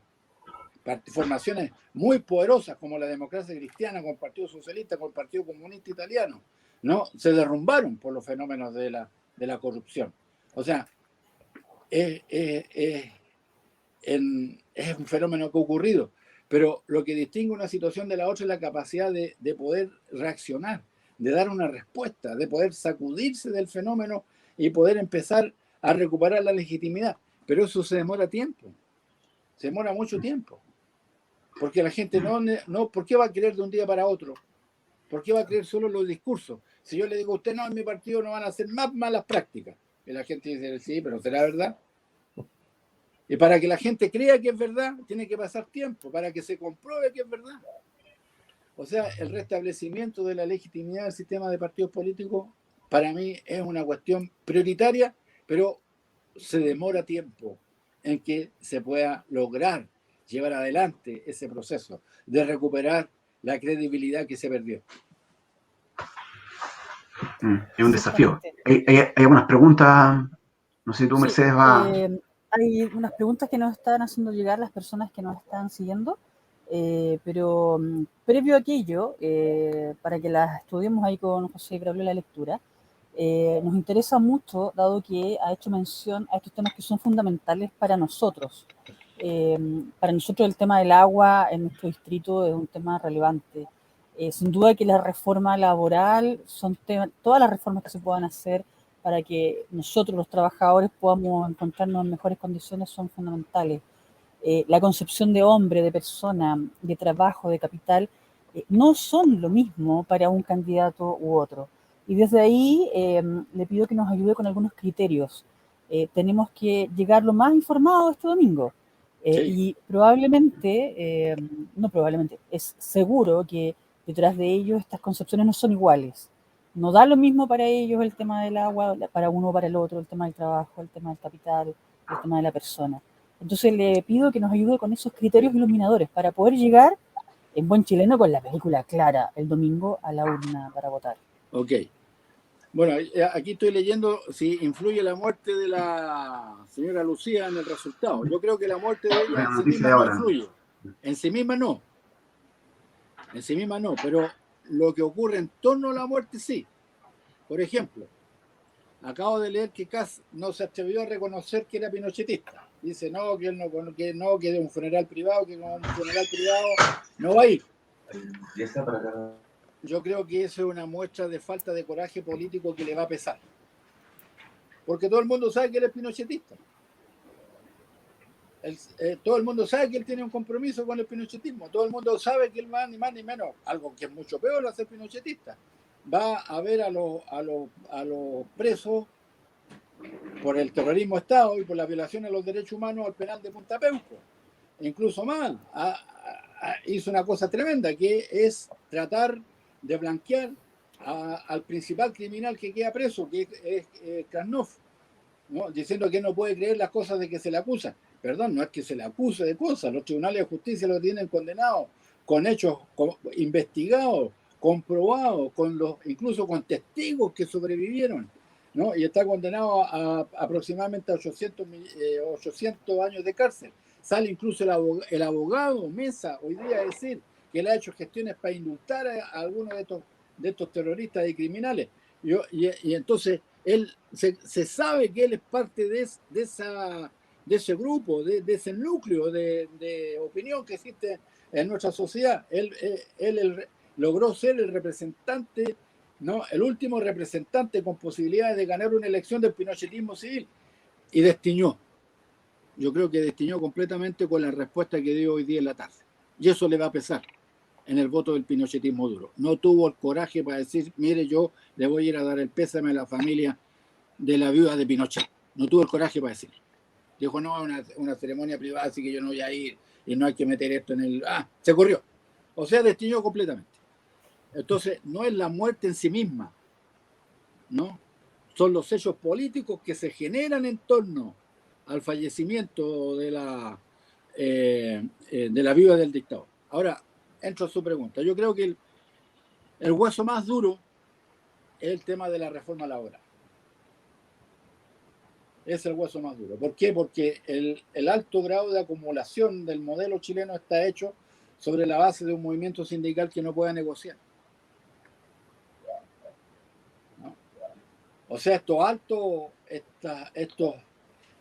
Formaciones muy poderosas como la democracia cristiana con el Partido Socialista, con el Partido Comunista Italiano, ¿no? Se derrumbaron por los fenómenos de la corrupción. O sea, es un fenómeno que ha ocurrido, pero lo que distingue una situación de la otra es la capacidad de poder reaccionar, de dar una respuesta, de poder sacudirse del fenómeno y poder empezar a recuperar la legitimidad. Pero eso se demora tiempo, se demora mucho tiempo, porque la gente no, ¿por qué va a creer de un día para otro? ¿Por qué va a creer solo los discursos? Si yo le digo a usted, no, en mi partido no van a hacer más malas prácticas, y la gente dice, sí, pero ¿será verdad? Y para que la gente crea que es verdad, tiene que pasar tiempo, para que se compruebe que es verdad. O sea, el restablecimiento de la legitimidad del sistema de partidos políticos, para mí es una cuestión prioritaria, pero se demora tiempo en que se pueda lograr llevar adelante ese proceso de recuperar la credibilidad que se perdió. Es un desafío. Hay algunas preguntas, no sé si tú, Sí, Mercedes, va... hay unas preguntas que nos están haciendo llegar las personas que nos están siguiendo, pero previo a aquello, para que las estudiemos ahí con José Braulio la lectura, nos interesa mucho, dado que ha hecho mención a estos temas que son fundamentales para nosotros. Para nosotros el tema del agua en nuestro distrito es un tema relevante. Sin duda que la reforma laboral, todas las reformas que se puedan hacer para que nosotros los trabajadores podamos encontrarnos en mejores condiciones son fundamentales. La concepción de hombre, de persona, de trabajo, de capital, no son lo mismo para un candidato u otro. Y desde ahí le pido que nos ayude con algunos criterios. Tenemos que llegar lo más informado este domingo. Sí. Y probablemente, no probablemente, es seguro que detrás de ellos estas concepciones no son iguales. No da lo mismo para ellos el tema del agua, para uno o para el otro, el tema del trabajo, el tema del capital, el tema de la persona. Entonces le pido que nos ayude con esos criterios iluminadores para poder llegar en buen chileno con la película clara el domingo a la urna para votar. Ok. Bueno, aquí estoy leyendo si influye la muerte de la señora Lucía en el resultado. Yo creo que la muerte de ella en sí misma no influye. En sí misma no. En sí misma no, pero lo que ocurre en torno a la muerte sí. Por ejemplo, acabo de leer que Kast no se atrevió a reconocer que era pinochetista. Dice, no, que él que de un funeral privado, que con un funeral privado no va a ir. Yo creo que eso es una muestra de falta de coraje político que le va a pesar. Porque todo el mundo sabe que él es pinochetista. Todo el mundo sabe que él tiene un compromiso con el pinochetismo. Todo el mundo sabe que él va ni más ni menos, algo que es mucho peor a ser pinochetista. Va a ver a los presos por el terrorismo de Estado y por la violación de los derechos humanos al penal de Punta Peuco. Incluso mal. Hizo una cosa tremenda, que es tratar de blanquear al principal criminal que queda preso, que es Krasnov, ¿no? Diciendo que no puede creer las cosas de que se le acusa. Perdón, no es que se le acuse de cosas, los tribunales de justicia lo tienen condenado con hechos investigados, comprobados, incluso con testigos que sobrevivieron, ¿no? Y está condenado a aproximadamente 800 años de cárcel. Sale incluso el abogado Mesa hoy día a decir que él ha hecho gestiones para indultar a algunos de estos terroristas y criminales. Y entonces él se sabe que él es parte de ese grupo, de ese núcleo de opinión que existe en nuestra sociedad. Él logró ser el representante, ¿no? El último representante con posibilidades de ganar una elección del pinochetismo civil, y destiñó. Yo creo que destiñó completamente con la respuesta que dio hoy día en la tarde. Y eso le va a pesar en el voto del pinochetismo duro. No tuvo el coraje para decir, mire, yo le voy a ir a dar el pésame a la familia de la viuda de Pinochet. No tuvo el coraje para decirlo. Dijo, no, una ceremonia privada, así que yo no voy a ir y no hay que meter esto en el... se corrió. O sea, destiñó completamente. Entonces, no es la muerte en sí misma, ¿no? Son los hechos políticos que se generan en torno al fallecimiento de la viuda del dictador. Ahora, entro a su pregunta. Yo creo que el hueso más duro es el tema de la reforma laboral. Es el hueso más duro. ¿Por qué? Porque el alto grado de acumulación del modelo chileno está hecho sobre la base de un movimiento sindical que no pueda negociar. ¿No? O sea,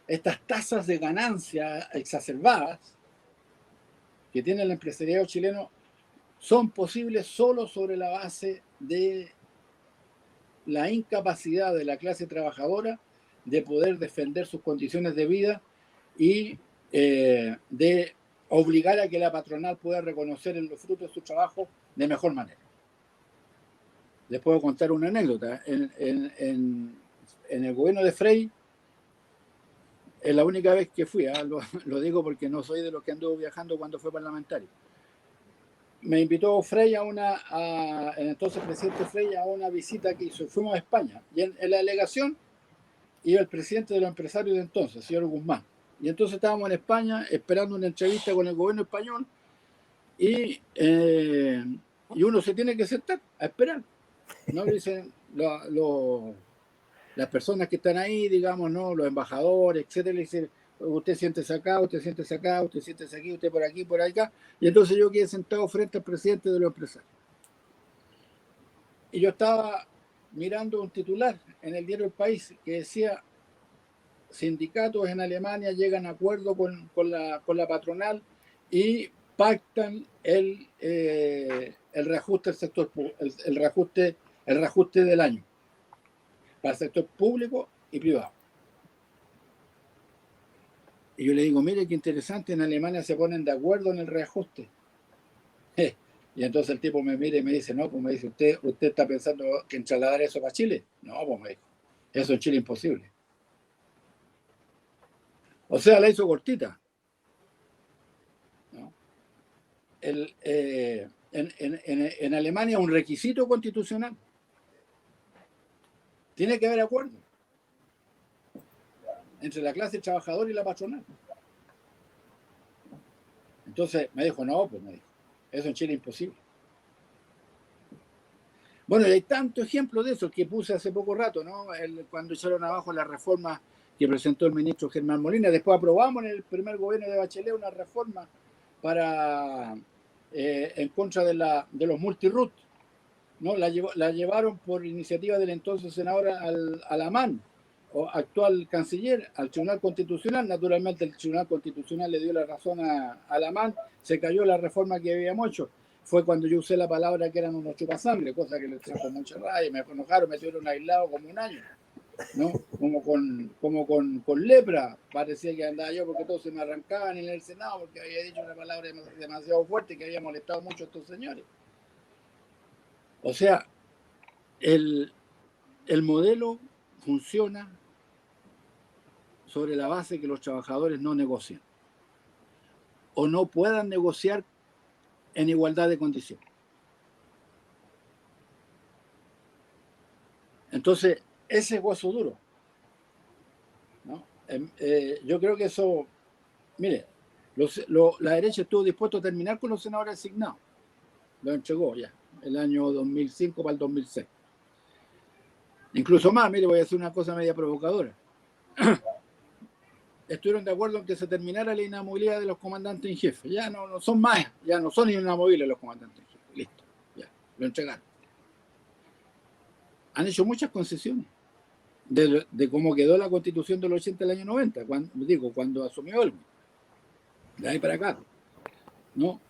estas tasas de ganancia exacerbadas que tiene el empresariado chileno son posibles solo sobre la base de la incapacidad de la clase trabajadora de poder defender sus condiciones de vida y de obligar a que la patronal pueda reconocer los frutos de su trabajo de mejor manera. Les puedo contar una anécdota. En el gobierno de Frei, es la única vez que fui, lo digo porque no soy de los que anduvo viajando cuando fue parlamentario. Me invitó Frei el entonces presidente Frei a una visita que hizo. Fuimos a España y en la delegación iba el presidente de los empresarios de entonces, el señor Guzmán. Y entonces estábamos en España esperando una entrevista con el gobierno español y uno se tiene que sentar a esperar. ¿No? Dicen las personas que están ahí, digamos, ¿no? Los embajadores, etcétera, le dicen, usted siéntese acá, usted siéntese acá, usted siéntese aquí, usted por aquí, por acá. Y entonces yo quedé sentado frente al presidente de los empresarios. Y yo estaba mirando un titular en el diario El País que decía: sindicatos en Alemania llegan a acuerdo con la patronal y pactan el reajuste del sector, el reajuste del año para el sector público y privado. Y yo le digo, mire qué interesante, en Alemania se ponen de acuerdo en el reajuste. Y entonces el tipo me mira y me dice, no, pues me dice, ¿usted está pensando que en trasladar eso para Chile? No, pues me dijo, eso en Chile es imposible. O sea, la hizo cortita. ¿No? En Alemania es un requisito constitucional. Tiene que haber acuerdo entre la clase trabajadora y la patronal. Entonces me dijo, no, pues me dijo, eso en Chile es imposible. Bueno, y hay tantos ejemplos de eso que puse hace poco rato, ¿no? Cuando echaron abajo la reforma que presentó el ministro Germán Molina. Después aprobamos en el primer gobierno de Bachelet una reforma en contra de los multirut, ¿no? La llevaron por iniciativa del entonces senador Alamán, o actual canciller, al Tribunal Constitucional. Naturalmente el Tribunal Constitucional le dio la razón a Alamán, se cayó la reforma que habíamos hecho. Fue cuando yo usé la palabra que eran unos chupasangre, cosa que les trajo mucha rabia, me enojaron, me tuvieron aislado como un año, ¿no? Como con lepra, parecía que andaba yo porque todos se me arrancaban en el Senado porque había dicho una palabra demasiado fuerte que había molestado mucho a estos señores. O sea, el modelo funciona sobre la base que los trabajadores no negocian o no puedan negociar en igualdad de condiciones. Entonces, ese es hueso duro, ¿no? Yo creo que eso, mire, la derecha estuvo dispuesta a terminar con los senadores asignados. Lo entregó ya, el año 2005 para el 2006. Incluso más, mire, voy a hacer una cosa media provocadora. Estuvieron de acuerdo en que se terminara la inamovilidad de los comandantes en jefe. Ya no son más, ya no son inamovibles los comandantes en jefe. Listo, ya, lo entregaron. Han hecho muchas concesiones de cómo quedó la Constitución del 80 del año 90, cuando asumió él. De ahí para acá, ¿no?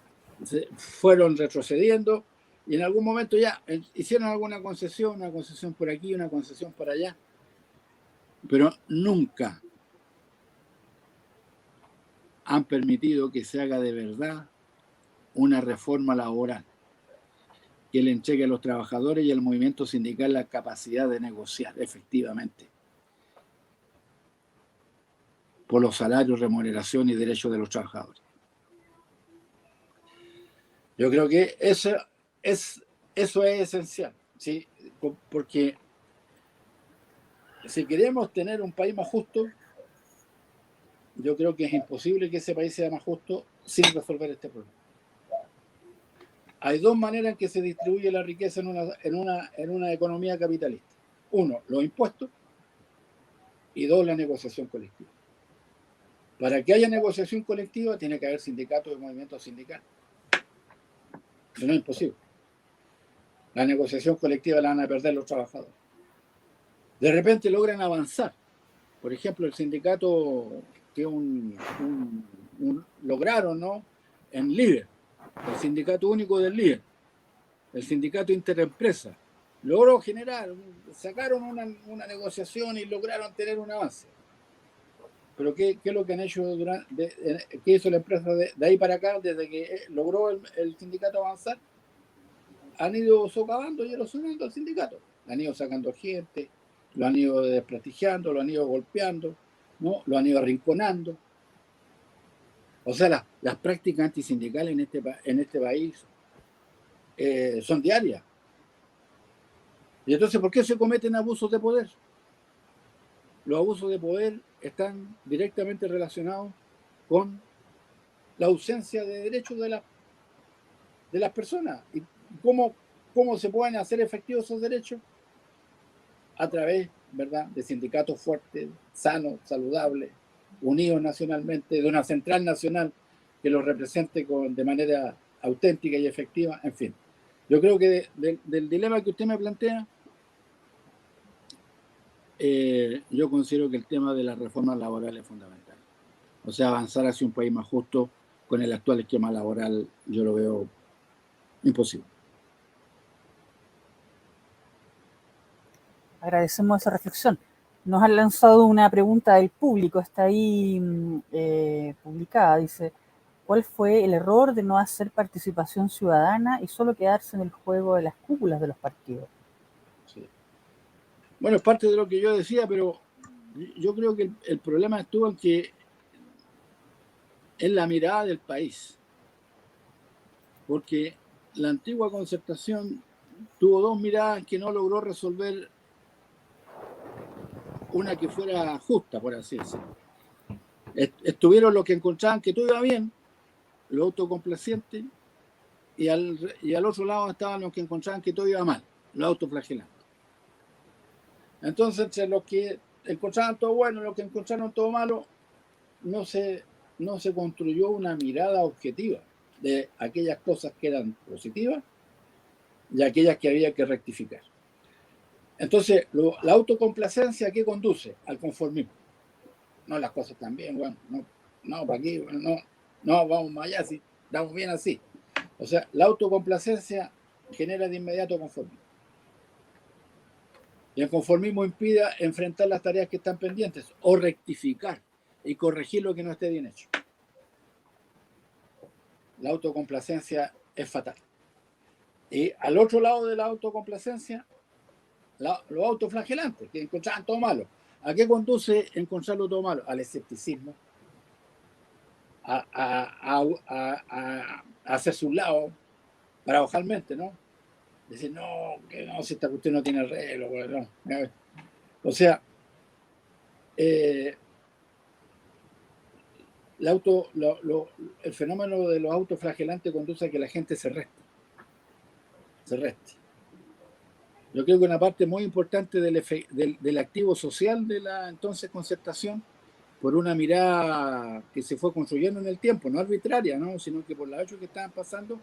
Fueron retrocediendo y en algún momento ya hicieron alguna concesión, una concesión por aquí, una concesión por allá, pero nunca han permitido que se haga de verdad una reforma laboral que le entregue a los trabajadores y al movimiento sindical la capacidad de negociar efectivamente por los salarios, remuneración y derechos de los trabajadores. Yo creo que eso es esencial, ¿sí? Porque si queremos tener un país más justo, yo creo que es imposible que ese país sea más justo sin resolver este problema. hay dos maneras en que se distribuye la riqueza en una economía capitalista. Uno, los impuestos, y dos, la negociación colectiva. Para que haya negociación colectiva tiene que haber sindicatos y movimientos sindicales. Si no es imposible. La negociación colectiva la van a perder los trabajadores. De repente logran avanzar. Por ejemplo, el sindicato que lograron, ¿no? En líder, el sindicato único del líder, el sindicato interempresa, logró generar, sacaron una negociación y lograron tener un avance. Pero ¿qué es lo que han hecho qué hizo la empresa de ahí para acá desde que logró el sindicato avanzar? Han ido socavando y erosionando al sindicato. Han ido sacando gente, lo han ido desprestigiando, lo han ido golpeando, ¿no? Lo han ido arrinconando. O sea, las prácticas antisindicales en este país son diarias. Y entonces, ¿por qué se cometen abusos de poder? Los abusos de poder están directamente relacionados con la ausencia de derechos de las personas. ¿Y cómo se pueden hacer efectivos esos derechos? A través, ¿verdad?, de sindicatos fuertes, sanos, saludables, unidos nacionalmente, de una central nacional que los represente de manera auténtica y efectiva, en fin. Yo creo que del dilema que usted me plantea, yo considero que el tema de la reforma laboral es fundamental. O sea, avanzar hacia un país más justo con el actual esquema laboral, yo lo veo imposible. Agradecemos esa reflexión. Nos han lanzado una pregunta del público, está ahí publicada, dice: ¿cuál fue el error de no hacer participación ciudadana y solo quedarse en el juego de las cúpulas de los partidos? Sí. Bueno, es parte de lo que yo decía, pero yo creo que el problema estuvo en que en la mirada del país, porque la antigua concertación tuvo dos miradas que no logró resolver una que fuera justa, por así decirlo. Estuvieron los que encontraban que todo iba bien, los autocomplacientes, y al otro lado estaban los que encontraban que todo iba mal, los autoflagelantes. Entonces, entre los que encontraban todo bueno y los que encontraron todo malo, no se construyó una mirada objetiva de aquellas cosas que eran positivas y aquellas que había que rectificar. Entonces, la autocomplacencia, ¿a qué conduce? Al conformismo. No, las cosas están bien, bueno, no, para aquí, bueno, no, vamos más allá, sí, estamos bien así. O sea, la autocomplacencia genera de inmediato conformismo. Y el conformismo impide enfrentar las tareas que están pendientes o rectificar y corregir lo que no esté bien hecho. La autocomplacencia es fatal. Y al otro lado de la autocomplacencia, los autoflagelantes, que encontraban todo malo. ¿A qué conduce encontrarlo todo malo? Al escepticismo, a hacerse un lado, paradojalmente, ¿no? Decir, no, que no, si esta cuestión no tiene arreglo, no. O sea, el fenómeno de los autoflagelantes conduce a que la gente se reste. Yo creo que una parte muy importante del activo social de la entonces concertación, por una mirada que se fue construyendo en el tiempo, no arbitraria, ¿no?, sino que por los hechos que estaban pasando,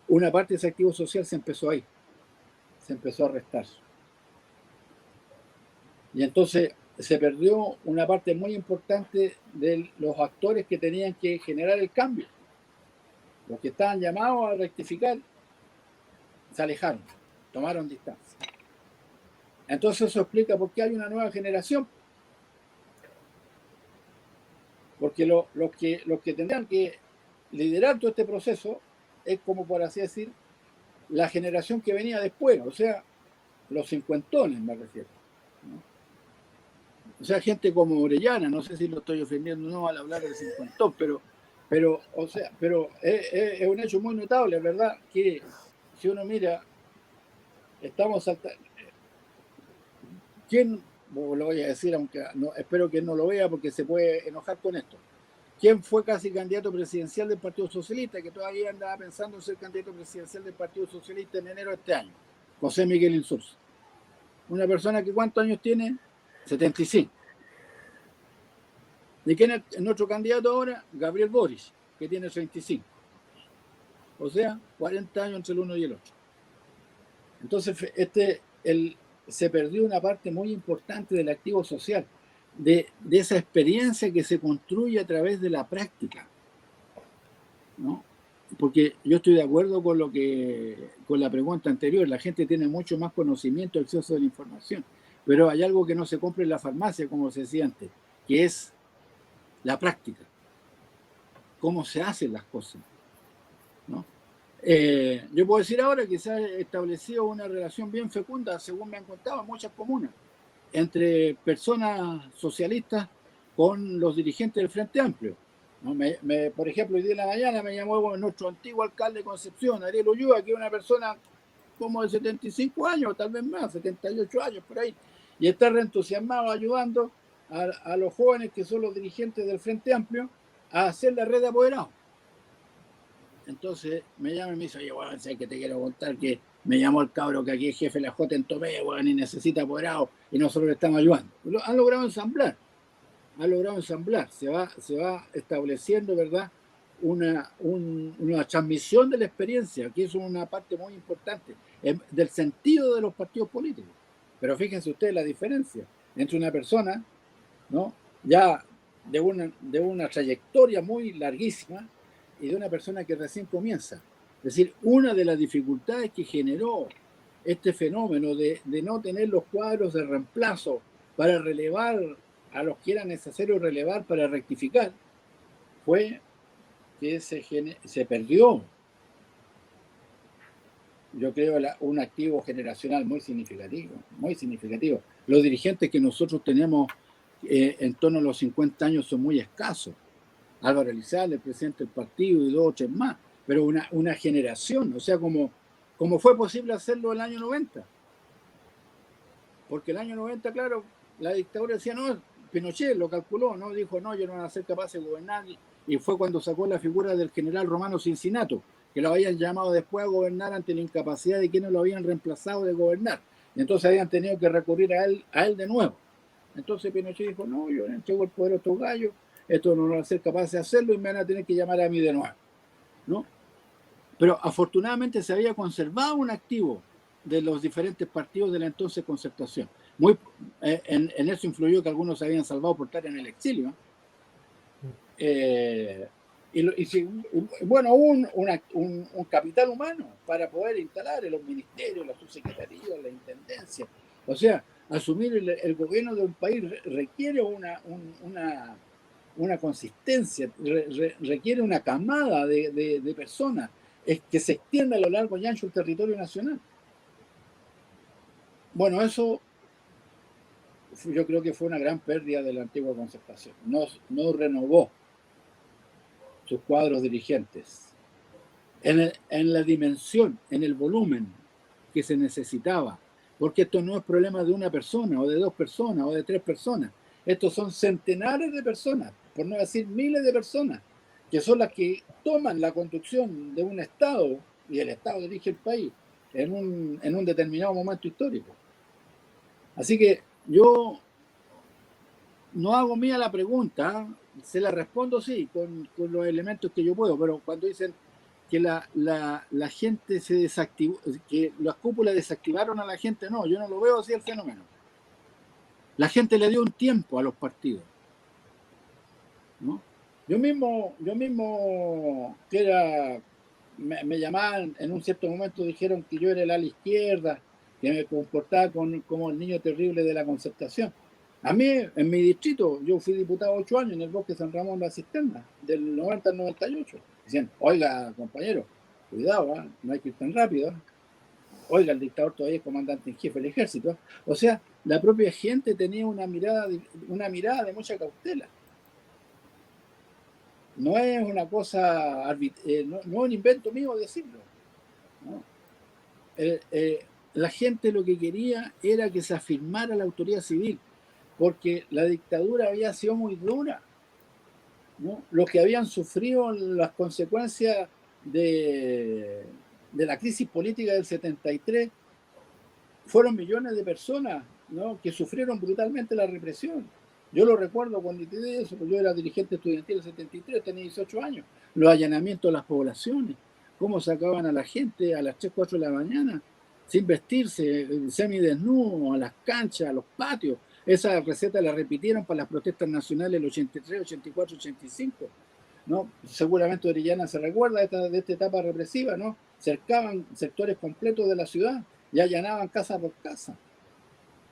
una parte de ese activo social se empezó a restar. Y entonces se perdió una parte muy importante de los actores que tenían que generar el cambio. Los que estaban llamados a rectificar se alejaron, tomaron distancia. Entonces eso explica por qué hay una nueva generación. Porque los que tendrán que liderar todo este proceso es, como por así decir, la generación que venía después, o sea, los cincuentones me refiero, ¿no? O sea, gente como Orellana, no sé si lo estoy ofendiendo no al hablar del cincuentón, pero es un hecho muy notable, ¿verdad? Que si uno mira, estamos saltando. ¿Quién? Lo voy a decir, aunque no, espero que él no lo vea porque se puede enojar con esto. ¿Quién fue casi candidato presidencial del Partido Socialista, que todavía andaba pensando en ser candidato presidencial del Partido Socialista en enero de este año? José Miguel Insulza. Una persona que ¿cuántos años tiene? 75. ¿Y quién es nuestro candidato ahora? Gabriel Boric, que tiene 35. O sea, 40 años entre el uno y el otro. Entonces, se perdió una parte muy importante del activo social, de esa experiencia que se construye a través de la práctica, ¿no? Porque yo estoy de acuerdo con la pregunta anterior. La gente tiene mucho más conocimiento, acceso a la información, pero hay algo que no se compra en la farmacia, como se decía antes, que es la práctica, cómo se hacen las cosas, ¿no? Yo puedo decir ahora que se ha establecido una relación bien fecunda, según me han contado, en muchas comunas, entre personas socialistas con los dirigentes del Frente Amplio, ¿no? Por ejemplo, hoy día en la mañana me llamó nuestro antiguo alcalde de Concepción, Ariel Ulloa, que es una persona como de 75 años, tal vez más, 78 años, por ahí, y está reentusiasmado ayudando a los jóvenes que son los dirigentes del Frente Amplio a hacer la red de apoderados. Entonces me llama y me dice, oye, bueno, sé que te quiero contar que me llamó el cabro que aquí es jefe de la J en Topé, bueno, y necesita apoderado, y nosotros le estamos ayudando. Han logrado ensamblar. Se va estableciendo, ¿verdad?, una transmisión de la experiencia, que es una parte muy importante del sentido de los partidos políticos. Pero fíjense ustedes la diferencia entre una persona, ¿no?, ya de una trayectoria muy larguísima, y de una persona que recién comienza. Es decir, una de las dificultades que generó este fenómeno de no tener los cuadros de reemplazo para relevar a los que era necesario relevar para rectificar, fue que se perdió, yo creo, un activo generacional muy significativo, muy significativo. Los dirigentes que nosotros tenemos en torno a los 50 años son muy escasos. Álvaro Elizalde, el presidente del partido, y 2 o 3 más, pero una generación, o sea, como fue posible hacerlo el año 90. Porque el año 90, claro, la dictadura decía, no, Pinochet lo calculó, ¿no? Dijo, no, yo no voy a ser capaz de gobernar, y fue cuando sacó la figura del general Romano Cincinnato, que lo habían llamado después a gobernar ante la incapacidad de quienes lo habían reemplazado de gobernar. Entonces habían tenido que recurrir a él de nuevo. Entonces Pinochet dijo, no, yo le entrego el poder a estos gallos, esto no van a ser capaces de hacerlo y me van a tener que llamar a mí de nuevo, ¿no? Pero afortunadamente se había conservado un activo de los diferentes partidos de la entonces Concertación. En eso influyó que algunos se habían salvado por estar en el exilio. Bueno, un capital humano para poder instalar en los ministerios, las subsecretarías, la intendencia. O sea, asumir el gobierno de un país requiere una consistencia, requiere una camada de personas que se extienda a lo largo y ancho del territorio nacional. Bueno, eso yo creo que fue una gran pérdida de la antigua Concertación. No renovó sus cuadros dirigentes en la dimensión, en el volumen que se necesitaba, porque esto no es problema de una persona o de 2 personas o de 3 personas. Estos son centenares de personas, por no decir miles de personas, que son las que toman la conducción de un Estado, y el Estado dirige el país en un determinado momento histórico. Así que yo no hago mía la pregunta, se la respondo sí, con los elementos que yo puedo, pero cuando dicen que la gente se desactivó, que las cúpulas desactivaron a la gente, no, yo no lo veo así el fenómeno. La gente le dio un tiempo a los partidos, ¿no? Yo mismo que era, me llamaban en un cierto momento, dijeron que yo era el ala izquierda, que me comportaba como el niño terrible de la Concertación. A mí, en mi distrito, yo fui diputado 8 años en el Bosque San Ramón de la Cisterna, del 90 al 98. Decían, oiga, compañero, cuidado, no hay que ir tan rápido. Oiga, el dictador todavía es comandante en jefe del ejército. O sea, la propia gente tenía una mirada de mucha cautela. No es una cosa, no es un invento mío decirlo, ¿no? La gente lo que quería era que se afirmara la autoridad civil, porque la dictadura había sido muy dura. ¿no? Los que habían sufrido las consecuencias de la crisis política del 73 fueron millones de personas, ¿no? Que sufrieron brutalmente la represión. Yo lo recuerdo con nitidez, porque yo era dirigente estudiantil del 73, tenía 18 años. Los allanamientos a las poblaciones, cómo sacaban a la gente a las 3, 4 de la mañana, sin vestirse, semidesnudos, a las canchas, a los patios. Esa receta la repitieron para las protestas nacionales del 83, 84, 85. ¿No? Seguramente Orellana se recuerda de esta etapa represiva, ¿no? Cercaban sectores completos de la ciudad y allanaban casa por casa,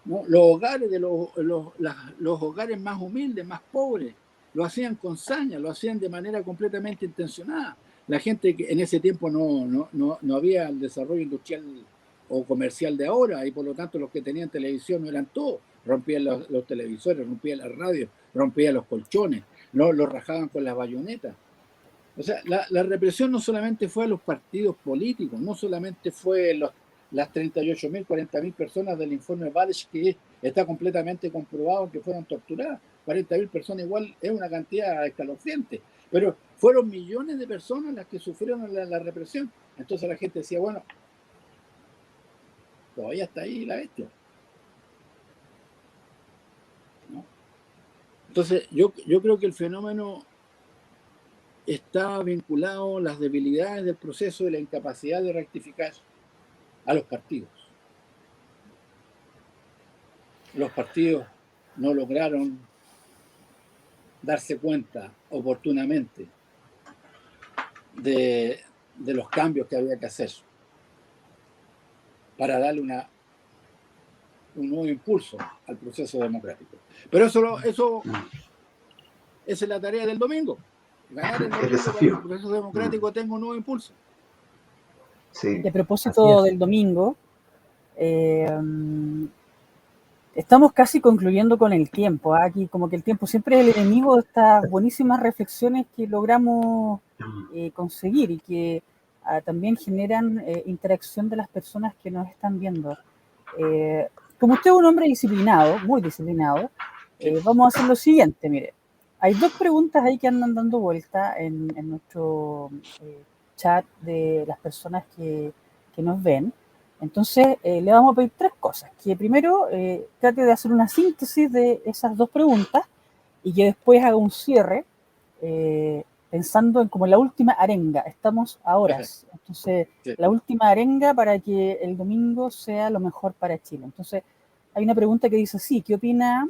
¿no? Los hogares de los hogares más humildes, más pobres, lo hacían con saña, lo hacían de manera completamente intencionada. La gente que en ese tiempo no había el desarrollo industrial o comercial de ahora, y por lo tanto los que tenían televisión no eran todos. Rompían los televisores, rompían las radios, rompían los colchones, ¿no? Los rajaban con las bayonetas. O sea, la represión no solamente fue a los partidos políticos, no solamente fue las 38.000, 40.000 personas del informe Balish, que está completamente comprobado que fueron torturadas. 40.000 personas igual es una cantidad escalofriante, pero fueron millones de personas las que sufrieron la represión. Entonces la gente decía, bueno, todavía está ahí la bestia, ¿no? Entonces yo creo que el fenómeno está vinculado a las debilidades del proceso y la incapacidad de rectificar a los partidos. Los partidos no lograron darse cuenta oportunamente de los cambios que había que hacer para darle un nuevo impulso al proceso democrático. Pero esa es la tarea del domingo. Ganar el domingo para que el proceso democrático tenga un nuevo impulso. Sí, y a propósito del domingo, estamos casi concluyendo con el tiempo. Aquí como que el tiempo siempre es el enemigo de estas buenísimas reflexiones que logramos conseguir y que también generan interacción de las personas que nos están viendo. Como usted es un hombre disciplinado, muy disciplinado, vamos a hacer lo siguiente, mire. Hay 2 preguntas ahí que andan dando vuelta en nuestro chat de las personas que nos ven. Entonces, le vamos a pedir 3 cosas. Que primero trate de hacer una síntesis de esas 2 preguntas y que después haga un cierre pensando en como la última arenga. Estamos a horas. Entonces, la última arenga para que el domingo sea lo mejor para Chile. Entonces, hay una pregunta que dice así: ¿qué opina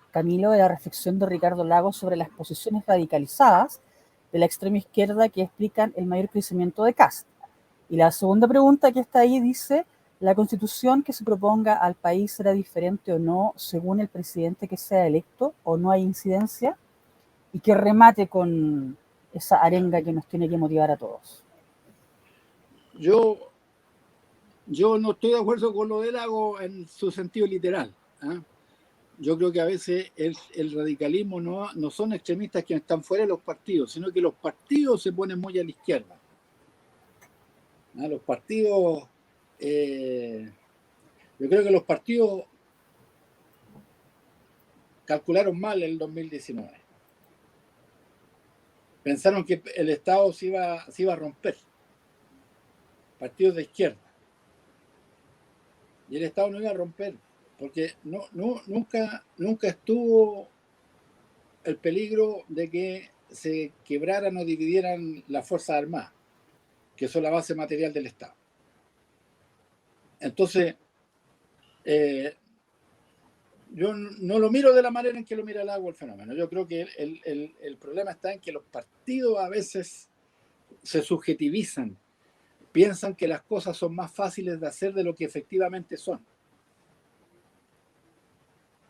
Camilo de la reflexión de Ricardo Lagos sobre las posiciones radicalizadas de la extrema izquierda que explican el mayor crecimiento de Kast? Y la segunda pregunta que está ahí dice: ¿la constitución que se proponga al país será diferente o no según el presidente que sea electo o no hay incidencia? Y que remate con esa arenga que nos tiene que motivar a todos. Yo no estoy de acuerdo con lo de Lagos en su sentido literal, ¿eh? Yo creo que a veces el radicalismo no son extremistas que están fuera de los partidos, sino que los partidos se ponen muy a la izquierda. Los partidos, yo creo que los partidos calcularon mal el 2019. Pensaron que el Estado se iba a romper. Partidos de izquierda. Y el Estado no iba a romper, porque nunca estuvo el peligro de que se quebraran o dividieran las Fuerzas Armadas, que son la base material del Estado. Entonces, yo no lo miro de la manera en que lo mira Lagos el fenómeno. Yo creo que el problema está en que los partidos a veces se subjetivizan, piensan que las cosas son más fáciles de hacer de lo que efectivamente son.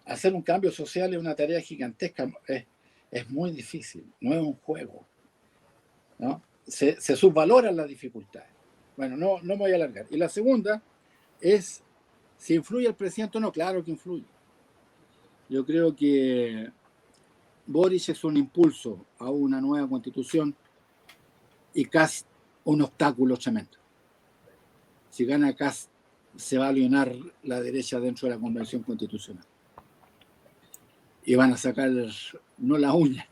Hacer un cambio social es una tarea gigantesca, es muy difícil, no es un juego, ¿no? Se subvaloran las dificultades. Bueno, no me voy a alargar. Y la segunda es si influye el presidente o no. Claro que influye. Yo creo que Boric es un impulso a una nueva constitución y Kast un obstáculo tremendo. Si gana Kast, se va a alienar la derecha dentro de la convención constitucional. Y van a sacar, no la uña,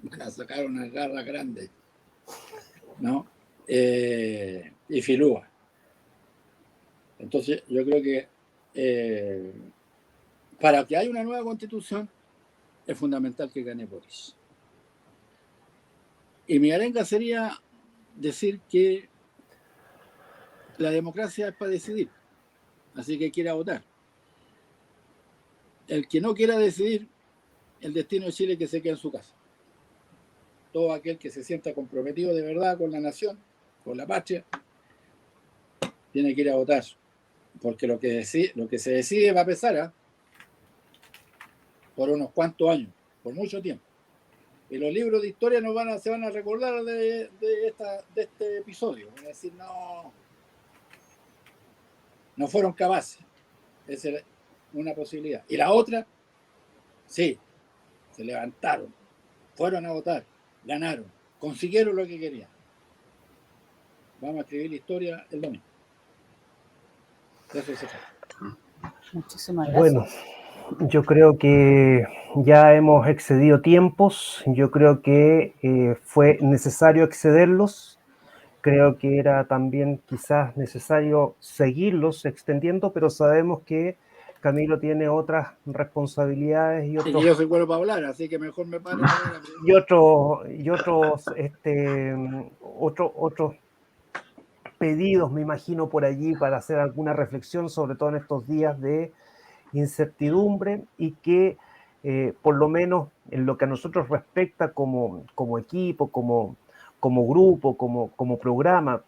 van a sacar unas garras grandes, ¿no? Y Filúa. Entonces, yo creo que para que haya una nueva constitución es fundamental que gane Boris. Y mi arenga sería decir que la democracia es para decidir, así que quiera votar. El que no quiera decidir el destino de Chile, que se quede en su casa. Todo aquel que se sienta comprometido de verdad con la nación, con la patria, tiene que ir a votar, porque lo que se decide va a pesar, ¿eh? Por unos cuantos años, por mucho tiempo. Y los libros de historia se van a recordar de este episodio. Van a decir, no fueron capaces. Esa es una posibilidad. Y la otra, sí, se levantaron, fueron a votar, ganaron, consiguieron lo que querían. Vamos a escribir la historia el domingo. Eso se trata. Muchísimas gracias. Bueno, yo creo que ya hemos excedido tiempos, yo creo que fue necesario excederlos, creo que era también quizás necesario seguirlos extendiendo, pero sabemos que Camilo tiene otras responsabilidades y otros... Y yo soy bueno para hablar, así que mejor me paro. otros pedidos, me imagino, por allí para hacer alguna reflexión, sobre todo en estos días de incertidumbre, y que por lo menos en lo que a nosotros respecta como equipo, como grupo, como programa,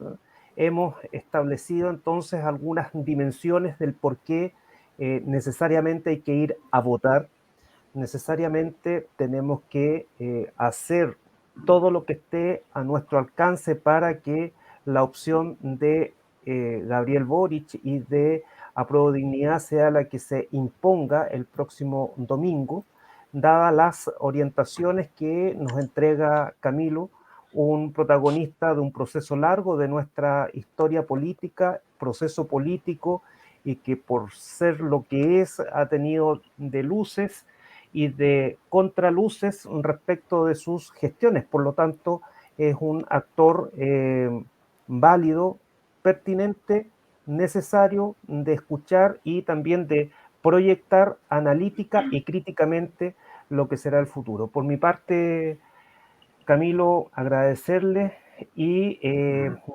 hemos establecido entonces algunas dimensiones del por qué necesariamente hay que ir a votar, necesariamente tenemos que hacer todo lo que esté a nuestro alcance para que la opción de Gabriel Boric y de Apruebo Dignidad sea la que se imponga el próximo domingo, dadas las orientaciones que nos entrega Camilo, un protagonista de un proceso largo de nuestra historia política, proceso político, y que por ser lo que es ha tenido de luces y de contraluces respecto de sus gestiones. Por lo tanto, es un actor válido, pertinente, necesario de escuchar y también de proyectar analítica y críticamente lo que será el futuro. Por mi parte, Camilo, agradecerle y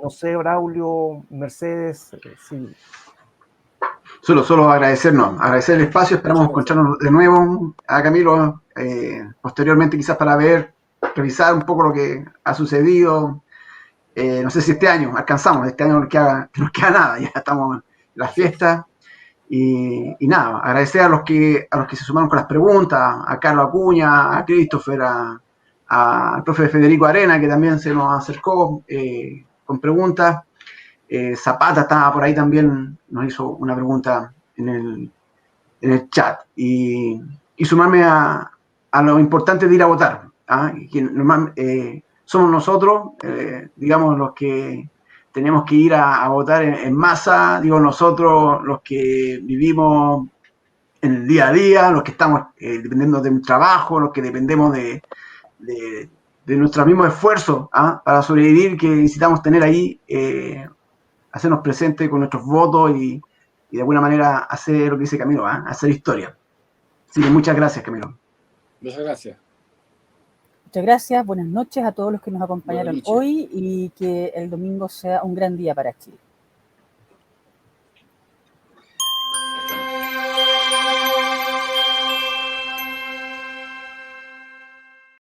no sé, Braulio, Mercedes, sí. Solo agradecer el espacio, esperamos encontrarnos de nuevo a Camilo posteriormente quizás para revisar un poco lo que ha sucedido. No sé si este año alcanzamos, este año no nos queda nada, ya estamos en las fiestas. Y nada, agradecer a los que se sumaron con las preguntas, a Carlos Acuña, a Christopher, al profe Federico Arena, que también se nos acercó con preguntas. Zapata estaba por ahí también, nos hizo una pregunta en el chat. Y sumarme a lo importante de ir a votar. Que somos nosotros, digamos, los que tenemos que ir a votar en masa, digo nosotros, los que vivimos en el día a día, los que estamos dependiendo de un trabajo, los que dependemos de nuestro mismo esfuerzo para sobrevivir, que necesitamos tener ahí, hacernos presentes con nuestros votos y de alguna manera hacer lo que dice Camilo, hacer historia. Así que muchas gracias, Camilo. Muchas gracias. Muchas gracias, buenas noches a todos los que nos acompañaron hoy y que el domingo sea un gran día para Chile.